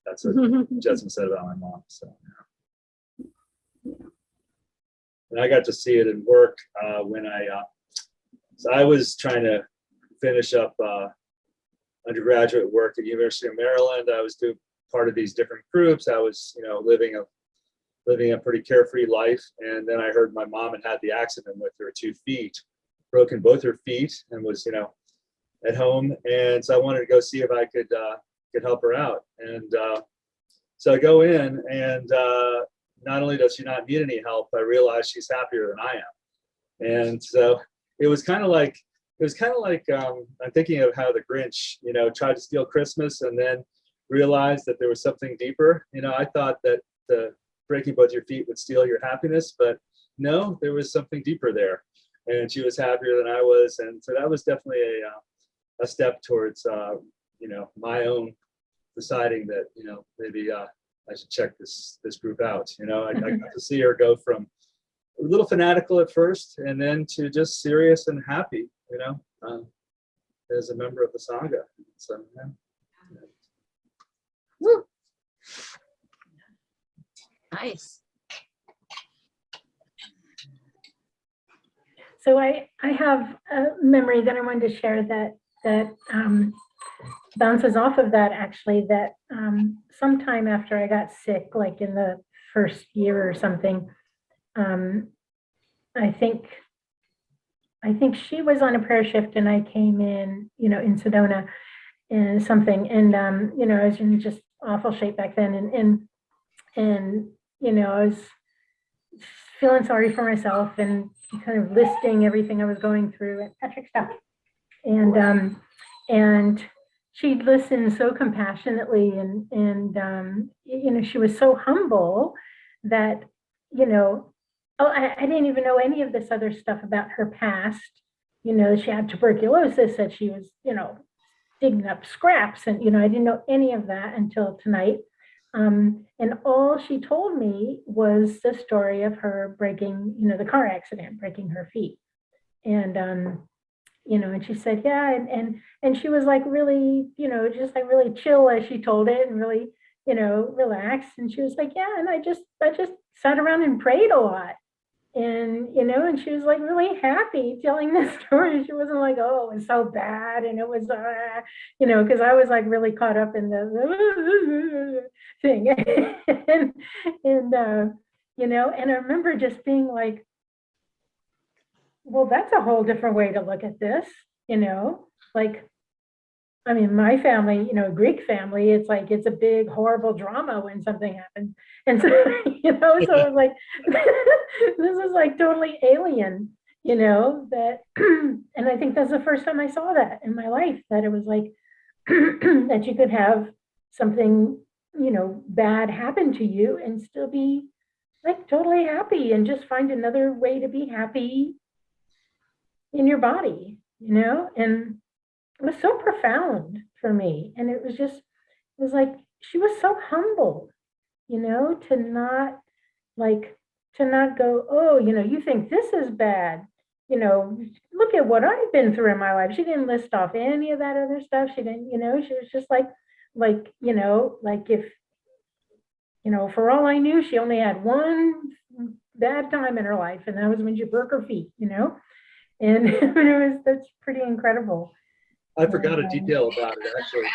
That's what Jetsunma said about my mom. So. And I got to see it in work when I So I was trying to finish up undergraduate work at University of Maryland. I was doing part of these different groups. I was, living a pretty carefree life. And then I heard my mom had the accident with her 2 feet, broken both her feet, and was, at home. And so I wanted to go see if I could help her out. And so I go in, and not only does she not need any help, I realize she's happier than I am. And so it was kind of like I'm thinking of how the Grinch, tried to steal Christmas and then realized that there was something deeper. I thought that the breaking both your feet would steal your happiness, but no, there was something deeper there. And she was happier than I was. And so that was definitely a step towards, my own deciding that, maybe I should check this group out. I got to see her go from a little fanatical at first and then to just serious and happy, as a member of the Sangha. So, yeah. Woo. Nice. So I have a memory that I wanted to share that bounces off of that, actually, that sometime after I got sick, like in the first year or something, I think she was on a prayer shift and I came in, in Sedona and something, and I was in just awful shape back then, and I was feeling sorry for myself and kind of listing everything I was going through, and Patrick, stop. And she listened so compassionately, and she was so humble that, I didn't even know any of this other stuff about her past. She had tuberculosis, that she was, digging up scraps, and, I didn't know any of that until tonight. And all she told me was the story of her breaking, the car accident, breaking her feet. And, and she said, yeah, and she was like really, just like really chill as she told it, and really, relaxed. And she was like, yeah, and I just sat around and prayed a lot. And, and she was like really happy telling this story. She wasn't like, oh, it was so bad. And it was, because I was like really caught up in the thing. and I remember just being like, well, that's a whole different way to look at this, like, I mean, my family, Greek family, it's like, it's a big, horrible drama when something happens. And so, so it was like, this is like totally alien, that, and I think that's the first time I saw that in my life, that it was like, that you could have something, bad happen to you and still be like totally happy and just find another way to be happy in your body, and it was so profound for me. And it was like, she was so humble, to not go, oh, you think this is bad, look at what I've been through in my life. She didn't list off any of that other stuff. She didn't, she was just like if, for all I knew, she only had one bad time in her life, and that was when she broke her feet, and that's pretty incredible. I forgot a detail about it, actually.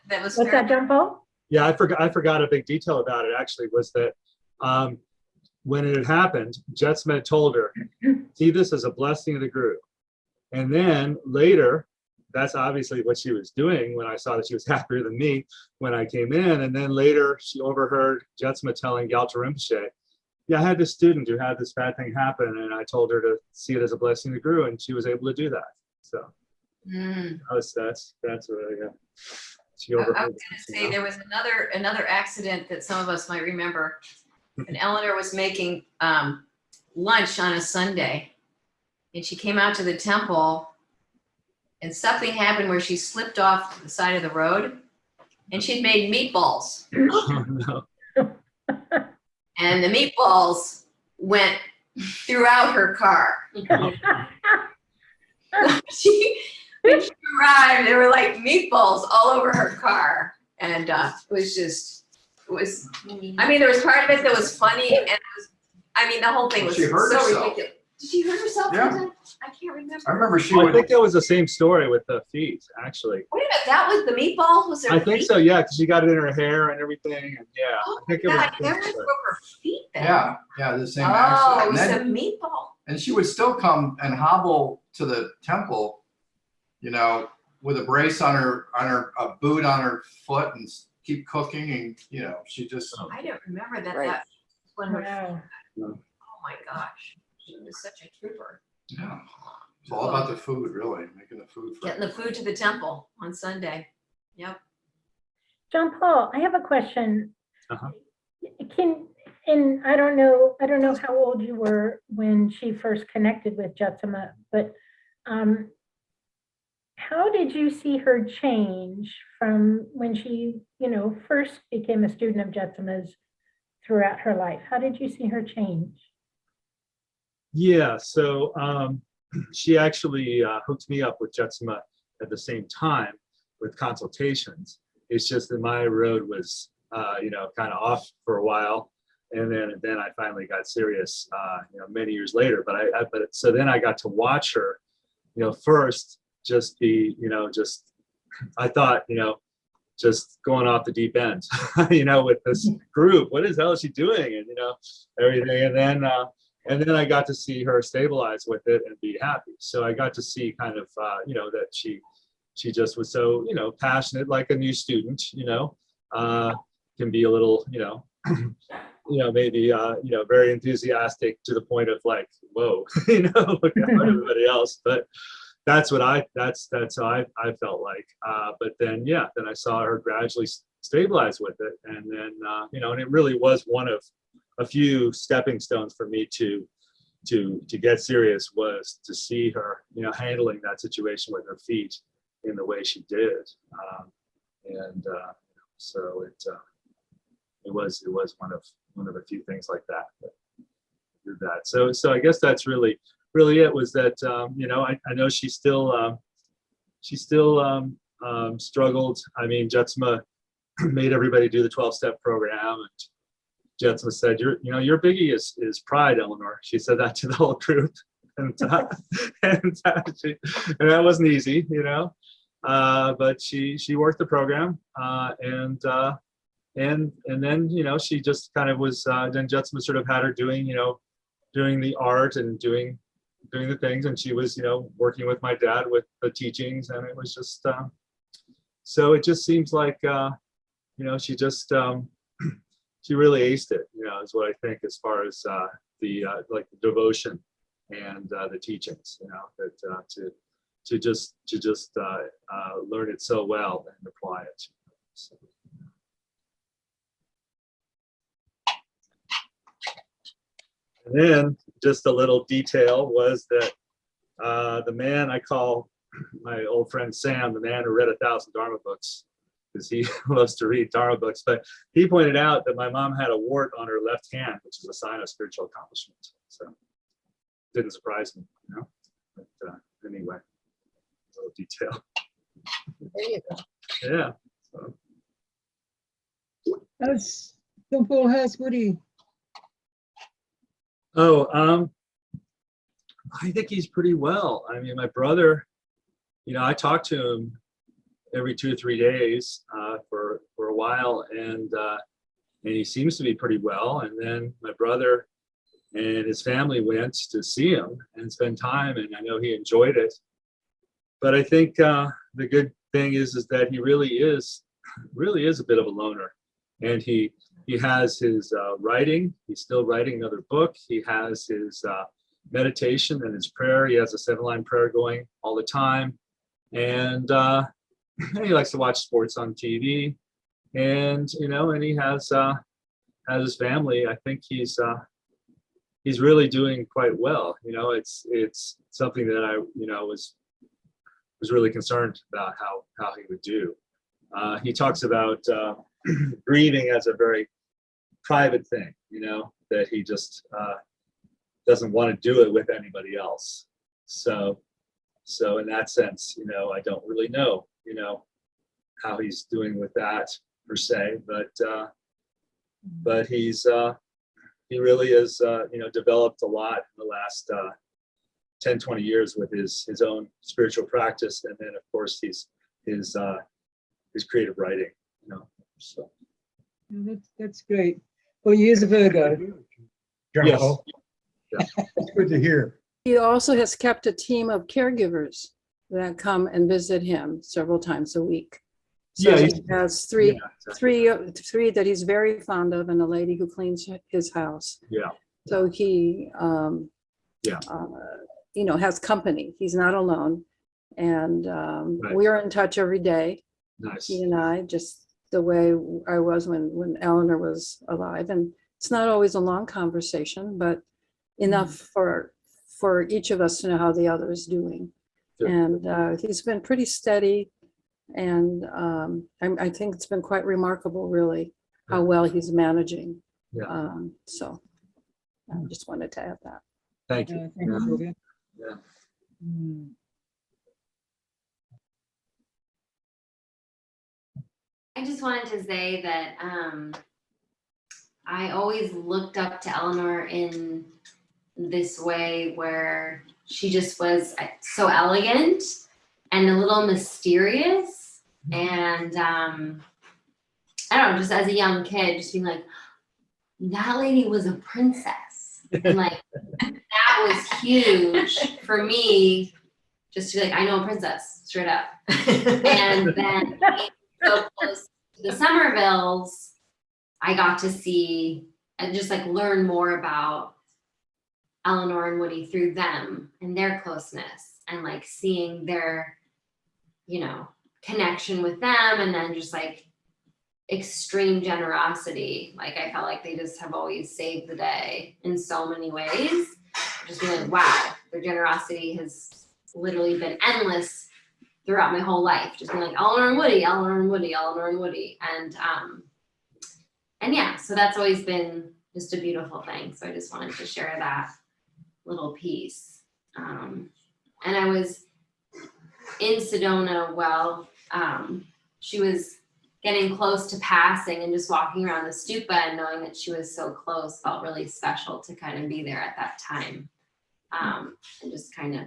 What's that, John Paul? Yeah, I forgot a big detail about it, actually, was that when it had happened, Jetsunma told her, see this as a blessing of the Guru. And then later, that's obviously what she was doing when I saw that she was happier than me when I came in. And then later, she overheard Jetsunma telling Gyalta Rinpoche, yeah, I had this student who had this bad thing happen, and I told her to see it as a blessing of the Guru, and she was able to do that. So. That's what she overheard. I was going to say, there was another accident that some of us might remember. And Eleanor was making lunch on a Sunday, and she came out to the temple, and something happened where she slipped off the side of the road, and she'd made meatballs. Oh, no. And the meatballs went throughout her car. When she arrived, there were like meatballs all over her car. And it was, I mean, there was part of it that was funny, and it was, I mean, the whole thing was She hurt so herself. ridiculous. Did she hurt herself? Yeah. Susan? I can't remember. I remember she I would. think that was the same story with the feet, actually. Wait a minute, that was the meatball? Was there I think feet? so, yeah, because she got it in her hair and everything, and yeah. Oh I think my it God, I was. never broke her feet then. Yeah, yeah, the same Oh, accident. it was And a then- meatball. And she would still come and hobble to the temple, you know, with a brace on her, a boot on her foot, and keep cooking, and you know, she just. I don't remember that. Right. That when her. Wow. Oh my gosh, she was such a trooper. Yeah, it's all about the food, really, making the food. For Getting the food to the temple on Sunday. Yep. John Paul, I have a question. Uh-huh. And I don't know how old you were when she first connected with Jetsunma, but how did you see her change from when she, first became a student of Jetsunma's throughout her life? How did you see her change? Yeah, so she actually hooked me up with Jetsunma at the same time with consultations. It's just that my road was, kind of off for a while. And then I finally got serious, many years later. But so then I got to watch her, first just be, I thought, just going off the deep end, with this group. What the hell is she doing? And everything. And then I got to see her stabilize with it and be happy. So I got to see kind of, that she just was so, passionate, like a new student, can be a little, maybe, very enthusiastic to the point of like, whoa, look at everybody else. But that's how I felt like. But then I saw her gradually stabilize with it. And then, and it really was one of a few stepping stones for me to get serious, was to see her, handling that situation with her feet in the way she did. So it was one of a few things like that did that. So I guess that's really it, was that I know she still struggled. I mean, Jetsunma made everybody do the 12-step program, and Jetsunma said, your biggie is pride, Eleanor. She said that to the whole group, and that wasn't easy, but she worked the program, and then she just kind of was. Then Jetsunma sort of had her doing the art and doing the things, and she was working with my dad with the teachings, and it was just so it just seems like she just she really aced it, is what I think, as far as the like the devotion and the teachings, that to just learn it so well and apply it. So. And then just a little detail was that the man I call my old friend Sam, the man who read 1,000 Dharma books, because he loves to read Dharma books, but he pointed out that my mom had a wart on her left hand, which is a sign of spiritual accomplishment. So it didn't surprise me, But anyway, a little detail. There you go. Yeah. So. How's Simple? How's Woody? Oh, I think he's pretty well. I mean, my brother, I talk to him every 2 or 3 days for a while, and he seems to be pretty well. And then my brother and his family went to see him and spend time, and I know he enjoyed it. But I think the good thing is that he really is a bit of a loner, and he has his writing. He's still writing another book. He has his meditation and his prayer. He has a 7-line prayer going all the time, and he likes to watch sports on TV, and and he has his family. I think he's really doing quite well. It's something that I was really concerned about how he would do. He talks about grieving as a very private thing, that he just doesn't want to do it with anybody else. So in that sense, I don't really know, how he's doing with that per se, but he really has, developed a lot in the last 10, 20 years with his own spiritual practice, and then of course his creative writing. So That's great. Well, he is a Virgo. John yes, Paul, yeah. it's good to hear. He also has kept a team of caregivers that come and visit him several times a week. So Yeah, he has three, yeah, exactly. three that he's very fond of, and a lady who cleans his house. Yeah, So he, yeah. Has company. He's not alone. And Right. we're in touch every day, Nice. he and I, just the way I was when Eleanor was alive. And it's not always a long conversation, but enough for each of us to know how the other is doing. Sure. And he's been pretty steady. And I think it's been quite remarkable, really, how well he's managing. Yeah. So I just wanted to add that. Thank you. Thank you, Sylvia. Yeah. I just wanted to say that I always looked up to Eleanor in this way where she just was so elegant and a little mysterious. And I don't know, just as a young kid, just being like, that lady was a princess. And like, that was huge for me, just to be like, I know a princess, straight up. And then so close to the Somervilles, I got to see and just like learn more about Eleanor and Woody through them and their closeness, and like seeing their, connection with them, and then just like extreme generosity. Like I felt like they just have always saved the day in so many ways. Just being like, wow, their generosity has literally been endless throughout my whole life. Just being like Eleanor and Woody, Eleanor and Woody, Eleanor and Woody. And yeah, so that's always been just a beautiful thing. So I just wanted to share that little piece. And I was in Sedona while she was getting close to passing, and just walking around the stupa and knowing that she was so close felt really special to kind of be there at that time. And just kind of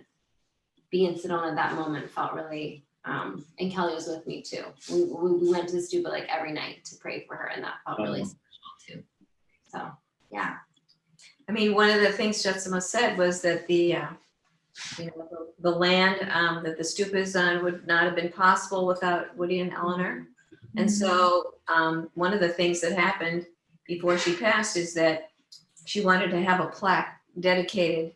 be in Sedona at that moment felt really, and Kelly was with me too. We went to the stupa like every night to pray for her, and that felt really special too. So yeah. I mean, one of the things Jetsunma said was that the land that the stupa is on would not have been possible without Woody and Eleanor. And so one of the things that happened before she passed is that she wanted to have a plaque dedicated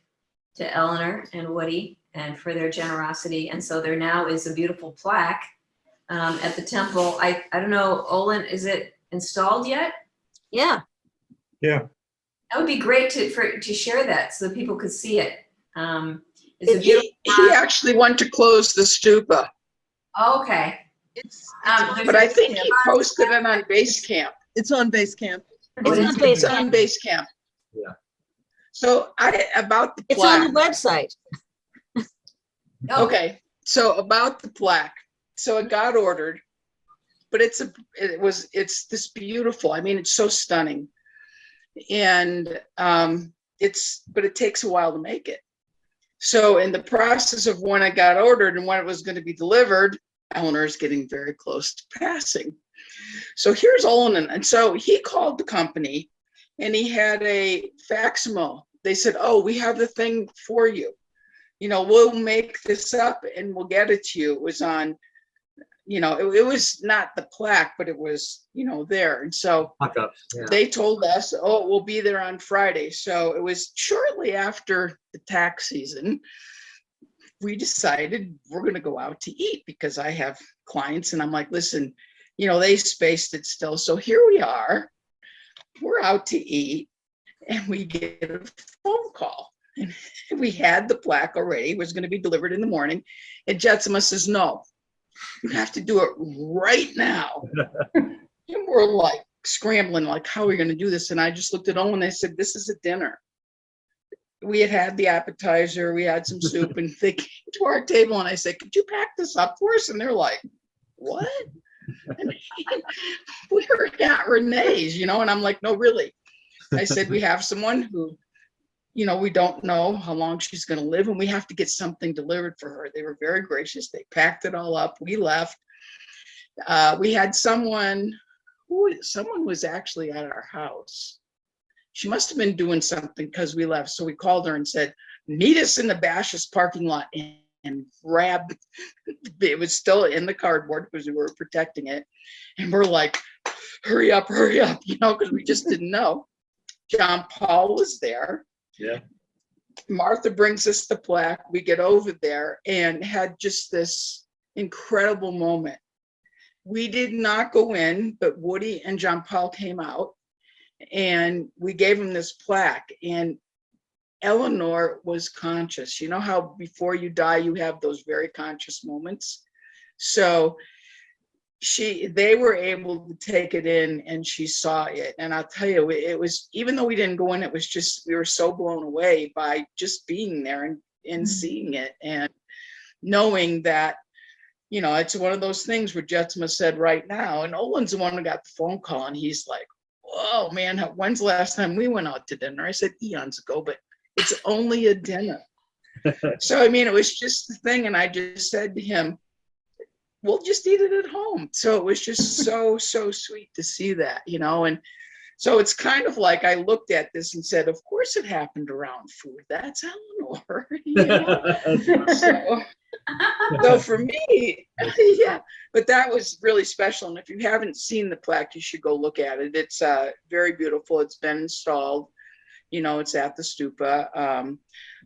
to Eleanor and Woody and for their generosity. And so there now is a beautiful plaque at the temple. I don't know, Olin, is it installed yet? Yeah. Yeah. That would be great to share that so that people could see it. It's a beautiful He actually went to close the stupa, okay. but I think he posted it on Basecamp. It's on Basecamp. It's on Basecamp. Yeah. So about the It's plaque. on the website. Okay, so about the plaque. So it got ordered, but it's this beautiful. I mean, it's so stunning, and but it takes a while to make it. So in the process of when it got ordered and when it was going to be delivered, Eleanor is getting very close to passing. So here's Olin, and so he called the company, and he had a facsimile. They said, "Oh, we have the thing for you. We'll make this up and we'll get it to you." It was on, it was not the plaque, but it was, there. And so they told us, "Oh, we'll be there on Friday." So it was shortly after the tax season. We decided we're going to go out to eat because I have clients, and I'm like, listen, they spaced it still. So here we are, we're out to eat, and we get a phone call. And we had the plaque already. It was going to be delivered in the morning. And Jetsunma says, "No, you have to do it right now." And we're like scrambling, like, how are we going to do this? And I just looked at Owen and I said, "This is a dinner." We had the appetizer, we had some soup, and they came to our table and I said, "Could you pack this up for us?" And they're like, "What?" I mean, we were at Renee's, and I'm like, "No, really." I said, "We have someone who you know, we don't know how long she's going to live, and we have to get something delivered for her. They were very gracious. They packed it all up. We left. We had someone was actually at our house. She must have been doing something because we left. So we called her and said, meet us in the Bashas parking lot, and grabbed, it was still in the cardboard because we were protecting it. And we're like, hurry up, you know, because we just didn't know. John Paul was there. Yeah. Martha brings us the plaque. We get over there and had just this incredible moment. We did not go in, but Woody and John Paul came out and we gave him this plaque. And Eleanor was conscious. You know how before you die, you have those very conscious moments. So they were able to take it in and she saw it. And I'll tell you, it was, even though we didn't go in, it was just, we were so blown away by just being there and seeing it and knowing that, you know, it's one of those things where Jetsunma said right now, and Olin's the one who got the phone call and he's like, whoa, man, when's the last time we went out to dinner? I said eons ago, but it's only a dinner. So, I mean, it was just the thing. And I just said to him, we'll just eat it at home. So it was just so sweet to see that, you know. And so it's kind of like I looked at this and said, of course it happened around food. That's Eleanor. You know? So for me, yeah, but that was really special. And if you haven't seen the plaque, you should go look at it. It's very beautiful. It's been installed. You know, it's at the stupa.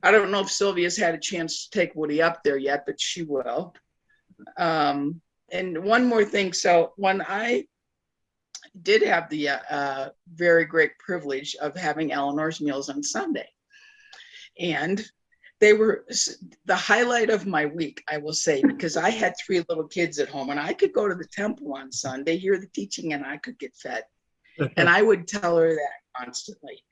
I don't know if Sylvia's had a chance to take Woody up there yet, but she will. And one more thing. So when I did have the very great privilege of having Eleanor's meals on Sunday, and they were the highlight of my week, I will say, because I had 3 little kids at home and I could go to the temple on Sunday, hear the teaching, and I could get fed. And I would tell her that constantly.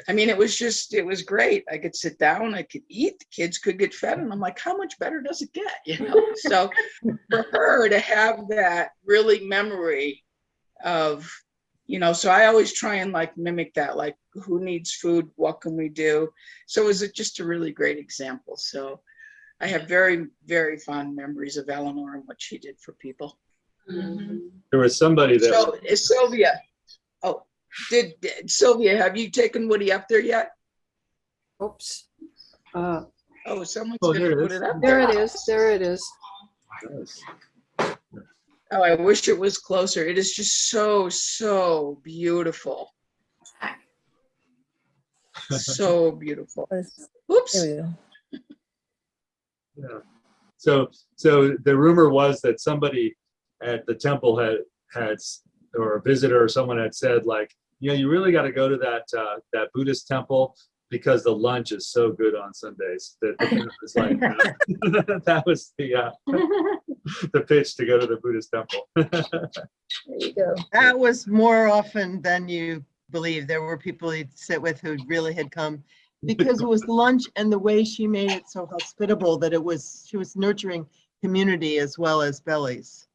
I mean, it was great. I could sit down, I could eat, the kids could get fed. And I'm like, how much better does it get? You know, so for her to have that really memory of, you know, so I always try and like mimic that, like who needs food? What can we do? So it was just a really great example. So I have very, very fond memories of Eleanor and what she did for people. There was somebody that. So Sylvia, did Sylvia, have you taken Woody up there yet? Oops. Someone's Oh, gonna put it up There it is. There it is. Oh, I wish it was closer. It is just so beautiful. So beautiful. Oops. Yeah. So the rumor was that somebody at the temple had or a visitor or someone had said, like, you know, you really got to go to that Buddhist temple because the lunch is so good on Sundays. That was like that was the pitch to go to the Buddhist temple. There you go. That was more often than you believe. There were people he'd sit with who really had come because it was lunch and the way she made it so hospitable that she was nurturing community as well as bellies.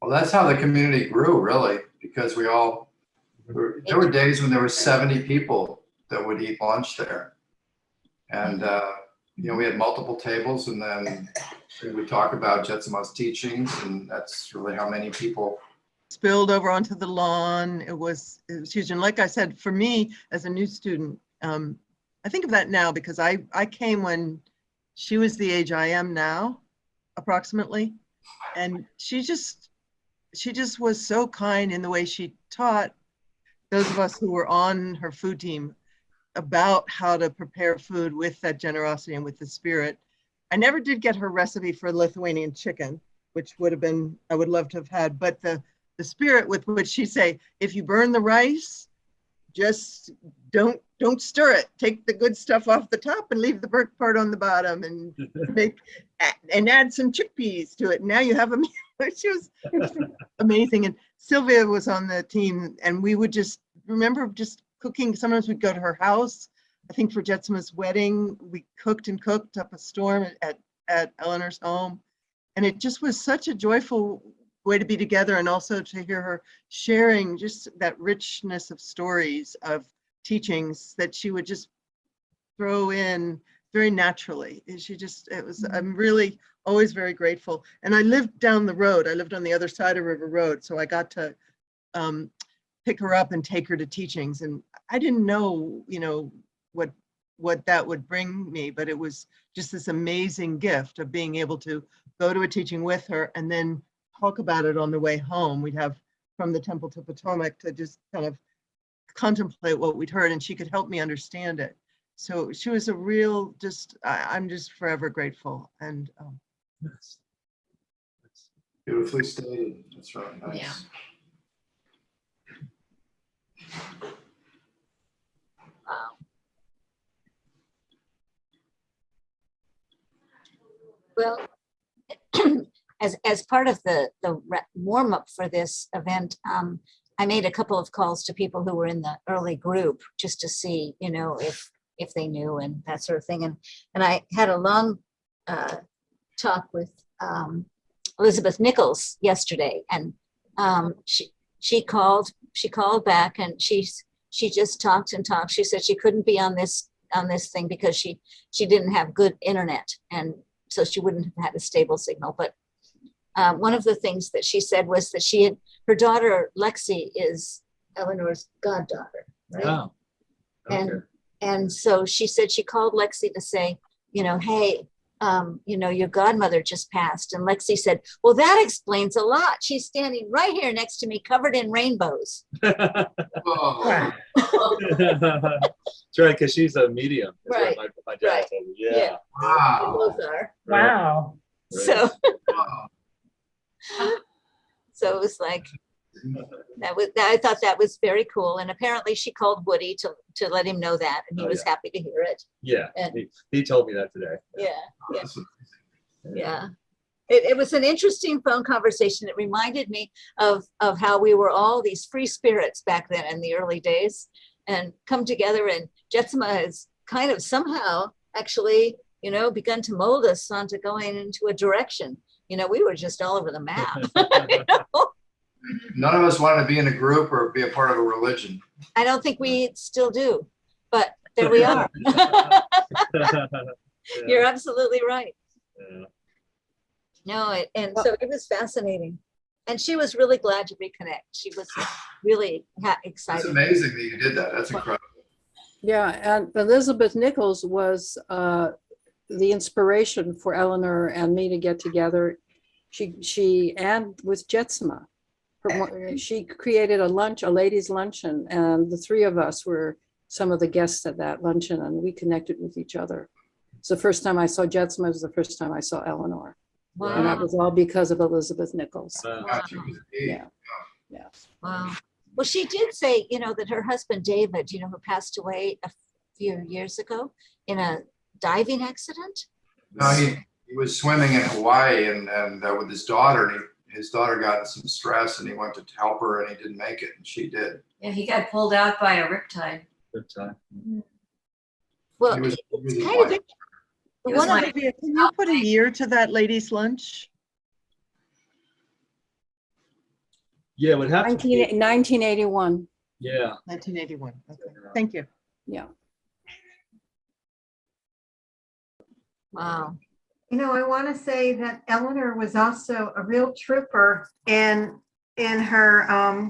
Well, that's how the community grew, really, because there were days when there were 70 people that would eat lunch there. And, you know, we had multiple tables, and then we would talk about Jetsunma's teachings, and that's really how many people spilled over onto the lawn. It was huge. And like I said, for me as a new student, I think of that now because I came when she was the age I am now, approximately. And she just was so kind in the way she taught those of us who were on her food team about how to prepare food with that generosity and with the spirit. I never did get her recipe for Lithuanian chicken, which I would love to have had, but the spirit with which she say, if you burn the rice, just don't stir it. Take the good stuff off the top and leave the burnt part on the bottom, and add some chickpeas to it. Now you have a meal. She was amazing. And Sylvia was on the team, and we would just remember just cooking. Sometimes we'd go to her house. I think for Jetsunma's wedding, we cooked up a storm at Eleanor's home. And it just was such a joyful way to be together, and also to hear her sharing just that richness of stories, of teachings that she would just throw in very naturally. I'm really always very grateful. And I lived down the road. I lived on the other side of River Road. So I got to pick her up and take her to teachings. And I didn't know, what that would bring me, but it was just this amazing gift of being able to go to a teaching with her and then talk about it on the way home. We'd have from the Temple to Potomac to just kind of contemplate what we'd heard, and she could help me understand it. So she was a real, I'm just forever grateful. And Beautifully stated. That's right. Nice. Yeah. Wow. Well, as part of the warm up for this event, I made a couple of calls to people who were in the early group just to see, if they knew and that sort of thing. And I had a long talk with Elizabeth Nichols yesterday, and she called back, and she just talked and talked. She said she couldn't be on this thing because she didn't have good internet, and so she wouldn't have had a stable signal. But one of the things that she said was that her daughter Lexi is Eleanor's goddaughter, right? Oh, okay. And so she said she called Lexi to say, hey, your godmother just passed. And Lexi said, well, that explains a lot. She's standing right here next to me, covered in rainbows. Oh. That's right, because she's a medium. Is Right. what my dad told me. Yeah. Yeah. Wow. They both are. Wow. Right. So, Wow. so it was like, I thought that was very cool. And apparently she called Woody to let him know that, and he was happy to hear it. Yeah, And- he told me that today. Yeah. It was an interesting phone conversation. It reminded me of how we were all these free spirits back then in the early days, and come together, and Jetsunma has kind of somehow actually, begun to mold us onto going into a direction. We were just all over the map. None of us wanted to be in a group or be a part of a religion. I don't think we still do, but there we are. You're absolutely right. Yeah. No, so it was fascinating. And she was really glad to reconnect. She was really excited. It's amazing that you did that. That's incredible. Yeah, and Elizabeth Nichols was the inspiration for Eleanor and me to get together. She and with Jetsunma, she created a ladies' luncheon, and the three of us were some of the guests at that luncheon, and we connected with each other. It's the first time I saw Jetsunma. It was the first time I saw Eleanor. Wow. And that was all because of Elizabeth Nichols. Wow. Yeah. Wow. Well, she did say, that her husband, David, who passed away a few years ago in a diving accident. No, he was swimming in Hawaii and with his daughter, and his daughter got in some stress, and he went to help her, and he didn't make it, and she did. Yeah, he got pulled out by a riptide. Well, He was it's kind of like- Olivia, can you put a year to that ladies' lunch? Yeah, what happened? 1981. Yeah. 1981. Okay. Thank you. Yeah. Wow. I want to say that Eleanor was also a real trooper in her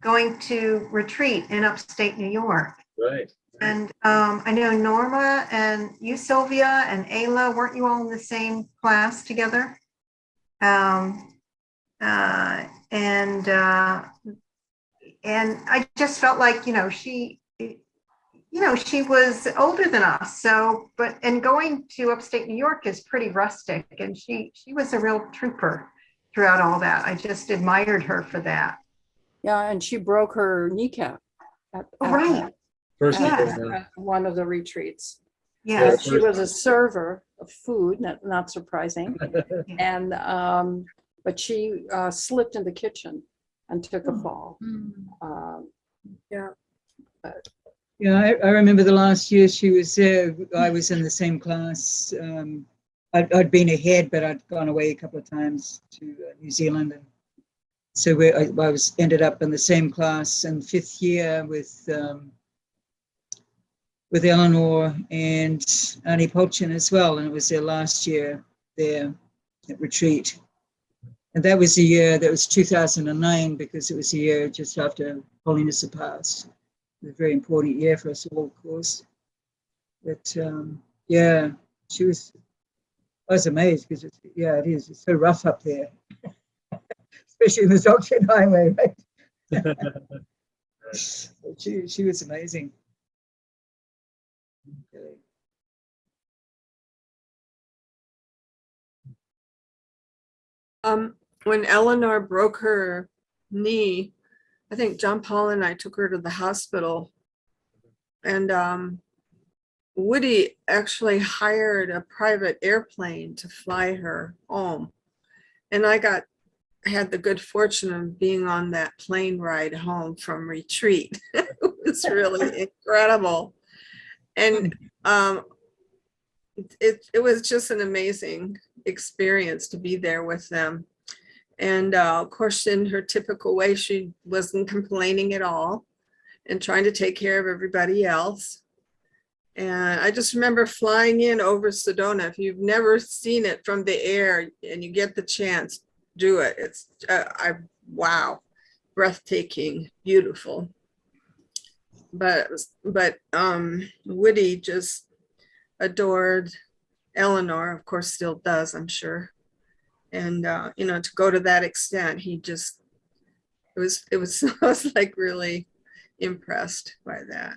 going to retreat in upstate New York. Right. And I know Norma and you, Sylvia, and Ayla, weren't you all in the same class together? And I just felt like, she was older than us. And going to upstate New York is pretty rustic, and she was a real trooper throughout all that. I just admired her for that. Yeah, and she broke her kneecap at First one of the retreats. Yeah. But she was a server of food, not surprising. And but she slipped in the kitchen and took a fall. Yeah, I remember the last year she was there, I was in the same class. I'd been ahead, but I'd gone away a couple of times to New Zealand. And so I ended up in the same class in 5th year with with Eleanor and Annie Polchin as well, and it was their last year there at retreat. And that was the year, that was 2009, because it was the year just after Paulina passed. It was a very important year for us all, of course. But yeah, I was amazed because it is, it's so rough up there, especially in the Dzogchen Highway, right? She was amazing. Okay. When Eleanor broke her knee, I think John Paul and I took her to the hospital, and Woody actually hired a private airplane to fly her home. And I had the good fortune of being on that plane ride home from retreat. It was really incredible. And it was just an amazing experience to be there with them. And of course, in her typical way, she wasn't complaining at all and trying to take care of everybody else. And I just remember flying in over Sedona. If you've never seen it from the air and you get the chance, do it. It's wow, breathtaking, beautiful. But Woody just adored Eleanor, of course, still does, I'm sure. And to go to that extent, he just I was like really impressed by that.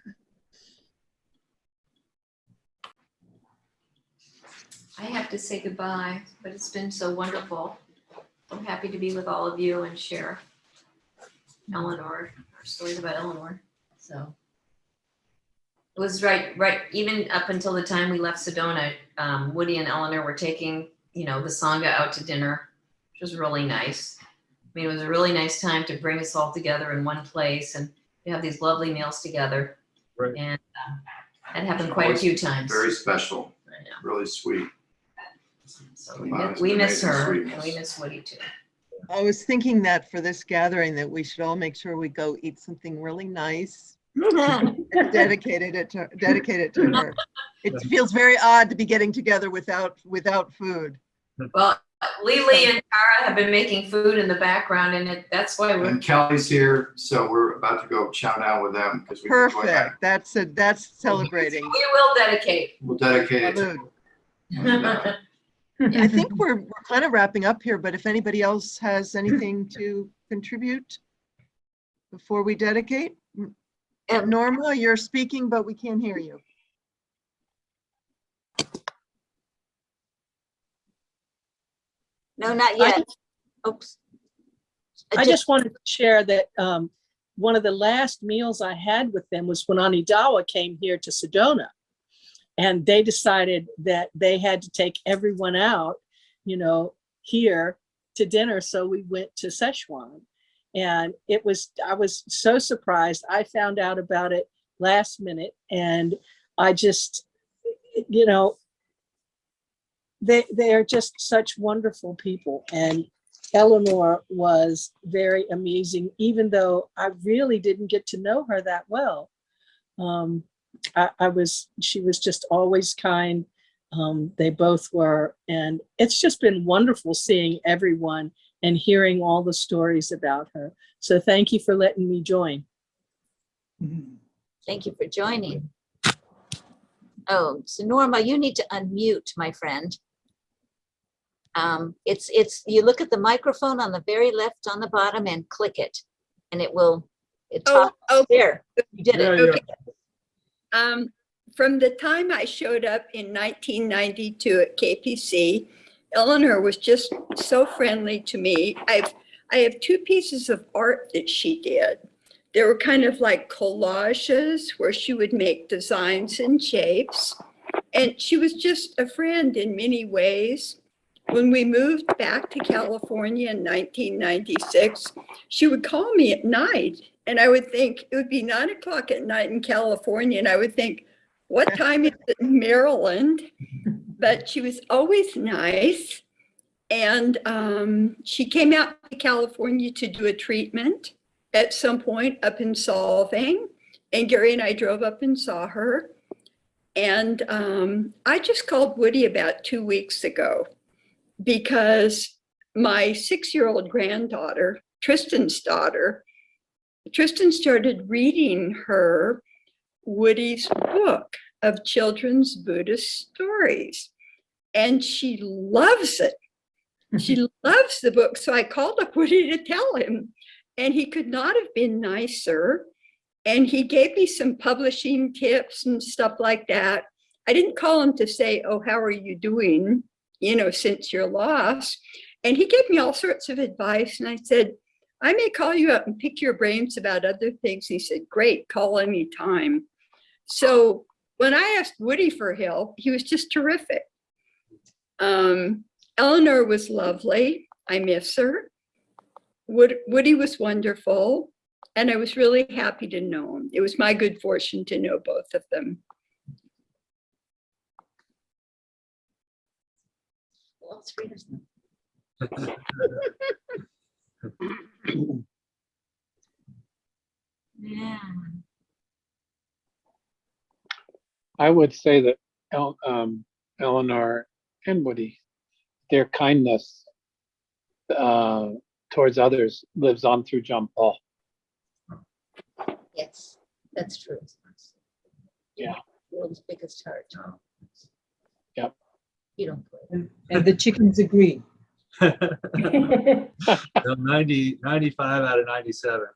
I have to say goodbye, but it's been so wonderful. I'm happy to be with all of you and share Eleanor, our stories about Eleanor. So it was right, even up until the time we left Sedona, Woody and Eleanor were taking, the Sangha out to dinner, which was really nice. I mean, it was a really nice time to bring us all together in one place and to have these lovely meals together. Right. And that happened quite a few times. Very special, I know. really sweet. So we miss her, and we miss Woody too. I was thinking that for this gathering that we should all make sure we go eat something really nice and dedicate it to her. It feels very odd to be getting together without food. Well, Lily and Tara have been making food in the background, and that's why we're. And Kelly's here, so we're about to go chow down with them because we. Perfect. That's celebrating. We will dedicate. We'll dedicate it to. I think we're kind of wrapping up here, but if anybody else has anything to contribute before we dedicate. Norma, you're speaking, but we can't hear you. No, not yet. Oops. I just wanted to share that one of the last meals I had with them was when Anidawa came here to Sedona. And they decided that they had to take everyone out, here to dinner. So we went to Szechuan. And I was so surprised. I found out about it last minute. And I just, they are just such wonderful people. And Eleanor was very amazing, even though I really didn't get to know her that well. She was just always kind. They both were. And it's just been wonderful seeing everyone and hearing all the stories about her. So thank you for letting me join. Thank you for joining. Oh, so Norma, you need to unmute, my friend. You look at the microphone on the very left on the bottom and click it, and it talks. There, you did it. Okay. From the time I showed up in 1992 at KPC, Eleanor was just so friendly to me. I have two pieces of art that she did. They were kind of like collages where she would make designs and shapes. And she was just a friend in many ways. When we moved back to California in 1996, she would call me at night, and I would think it would be 9 o'clock at night in California. And I would think, what time is it in Maryland? But she was always nice. And she came out to California to do a treatment at some point up in Solvang. And Gary and I drove up and saw her. And I just called Woody about 2 weeks ago because my 6-year-old granddaughter, Tristan's daughter, Tristan started reading her Woody's book of children's Buddhist stories. And she loves it. She loves the book. So I called up Woody to tell him, and he could not have been nicer. And he gave me some publishing tips and stuff like that. I didn't call him to say, oh, how are you doing, since your loss? And he gave me all sorts of advice. And I said, I may call you up and pick your brains about other things. He said, great, call anytime. So when I asked Woody for help, he was just terrific. Eleanor was lovely. I miss her. Woody was wonderful. And I was really happy to know him. It was my good fortune to know both of them. Well, it's readers now. Yeah. I would say that Eleanor and Woody, their kindness towards others lives on through John Paul. Yes, that's true. Yeah. World's biggest heart. Yep. You don't play. And the chickens agree. So 95 out of 97.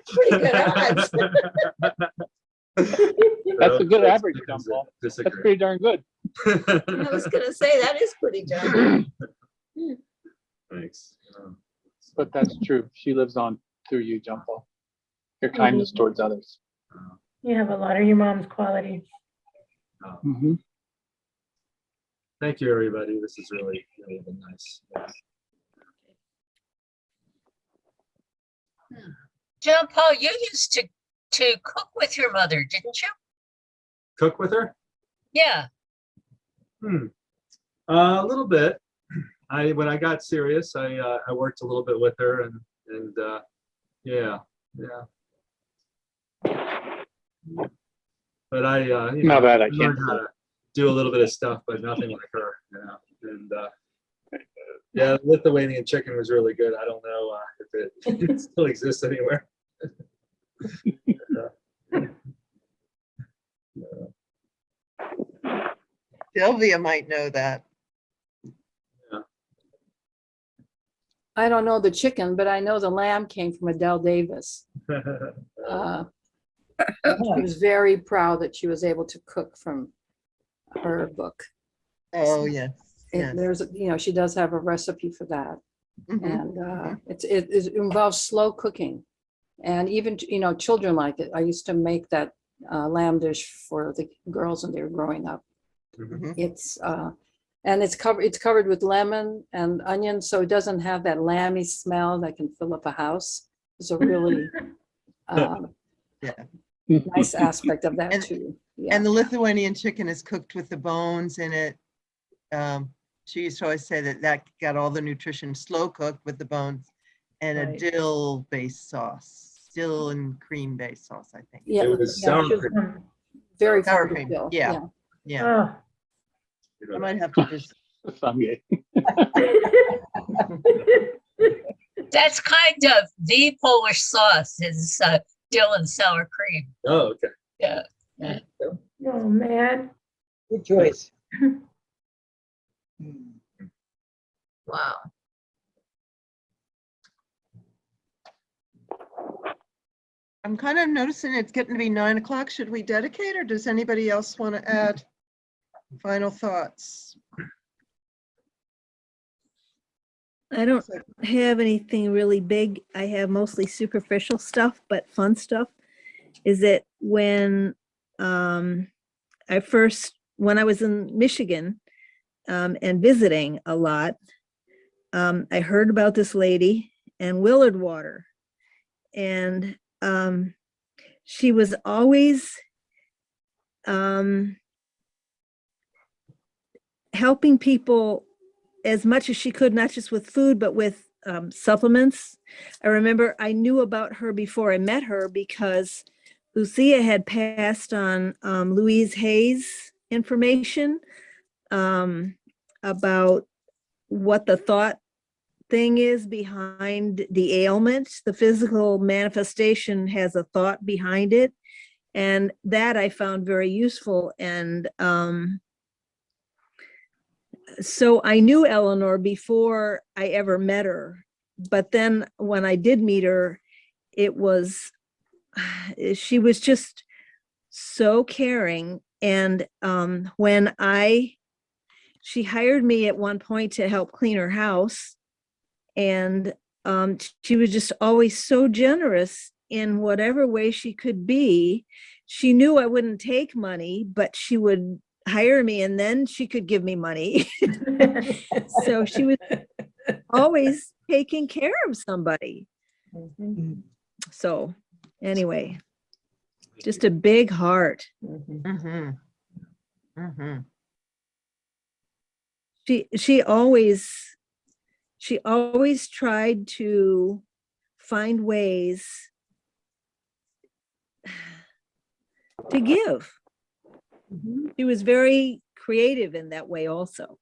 Pretty good odds. That's a good average, John Paul. That's Disagree. pretty darn good. I was gonna say, that is pretty darn. Thanks. But that's true. She lives on through you, John Paul. Your kindness towards others. You have a lot of your mom's qualities. Mm-hmm. Thank you, everybody. This has really been nice. John Paul, you used to cook with your mother, didn't you? Cook with her? Yeah. A little bit. When I got serious, I worked a little bit with her, and yeah. But I Not bad, I can't learned how to do a little bit of stuff, but nothing like her. And yeah, Lithuanian chicken was really good. I don't know if it still exists anywhere. Sylvia might know that. I don't know the chicken, but I know the lamb came from Adele Davis. She was very proud that she was able to cook from her book. Oh, yes. There's, she does have a recipe for that. Mhm. And it involves slow cooking. And even, children like it. I used to make that lamb dish for the girls when they were growing up. Mhm. It's covered with lemon and onion, so it doesn't have that lammy smell that can fill up a house. It's a really nice aspect of that too. Yeah. And the Lithuanian chicken is cooked with the bones in it. She used to always say that got all the nutrition slow cooked with the bones and a dill-based sauce, dill and cream-based sauce, I think. Yeah, it was sour cream. Very sour good cream. dill, Yeah. Oh, I might have to just. That's kind of the Polish sauce is dill and sour cream. Oh, okay. Yeah. oh, man. Good choice. Wow. I'm kind of noticing it's getting to be 9 o'clock. Should we dedicate, or does anybody else want to add final thoughts? I don't have anything really big. I have mostly superficial stuff, but fun stuff. Is that when when I was in Michigan and visiting a lot, I heard about this lady and Willard Water. And she was always helping people as much as she could, not just with food, but with supplements. I remember I knew about her before I met her because Lucia had passed on Louise Hayes' information about what the thought thing is behind the ailment. The physical manifestation has a thought behind it. And that I found very useful. And so I knew Eleanor before I ever met her. But then when I did meet her, she was just so caring. And when she hired me at one point to help clean her house, and she was just always so generous in whatever way she could be. She knew I wouldn't take money, but she would hire me and then she could give me money. So she was always taking care of somebody. So anyway, just a big heart. She always tried to find ways to give. She was very creative in that way also.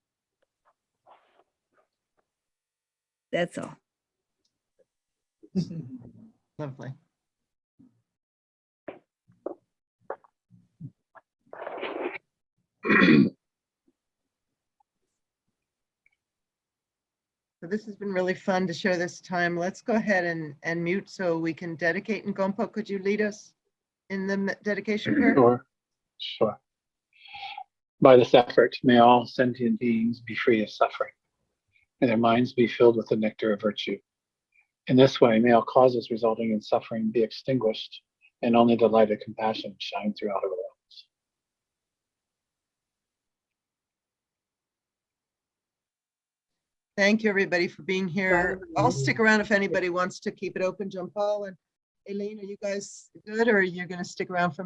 That's all. Lovely. So this has been really fun to share this time. Let's go ahead and mute so we can dedicate. And Gompo, could you lead us in the dedication prayer? Sure. By this effort, may all sentient beings be free of suffering, and their minds be filled with the nectar of virtue. In this way, may all causes resulting in suffering be extinguished, and only the light of compassion shine throughout our worlds. Thank you, everybody, for being here. I'll stick around if anybody wants to keep it open. Jean Paul and Aileen, are you guys good, or you're going to stick around for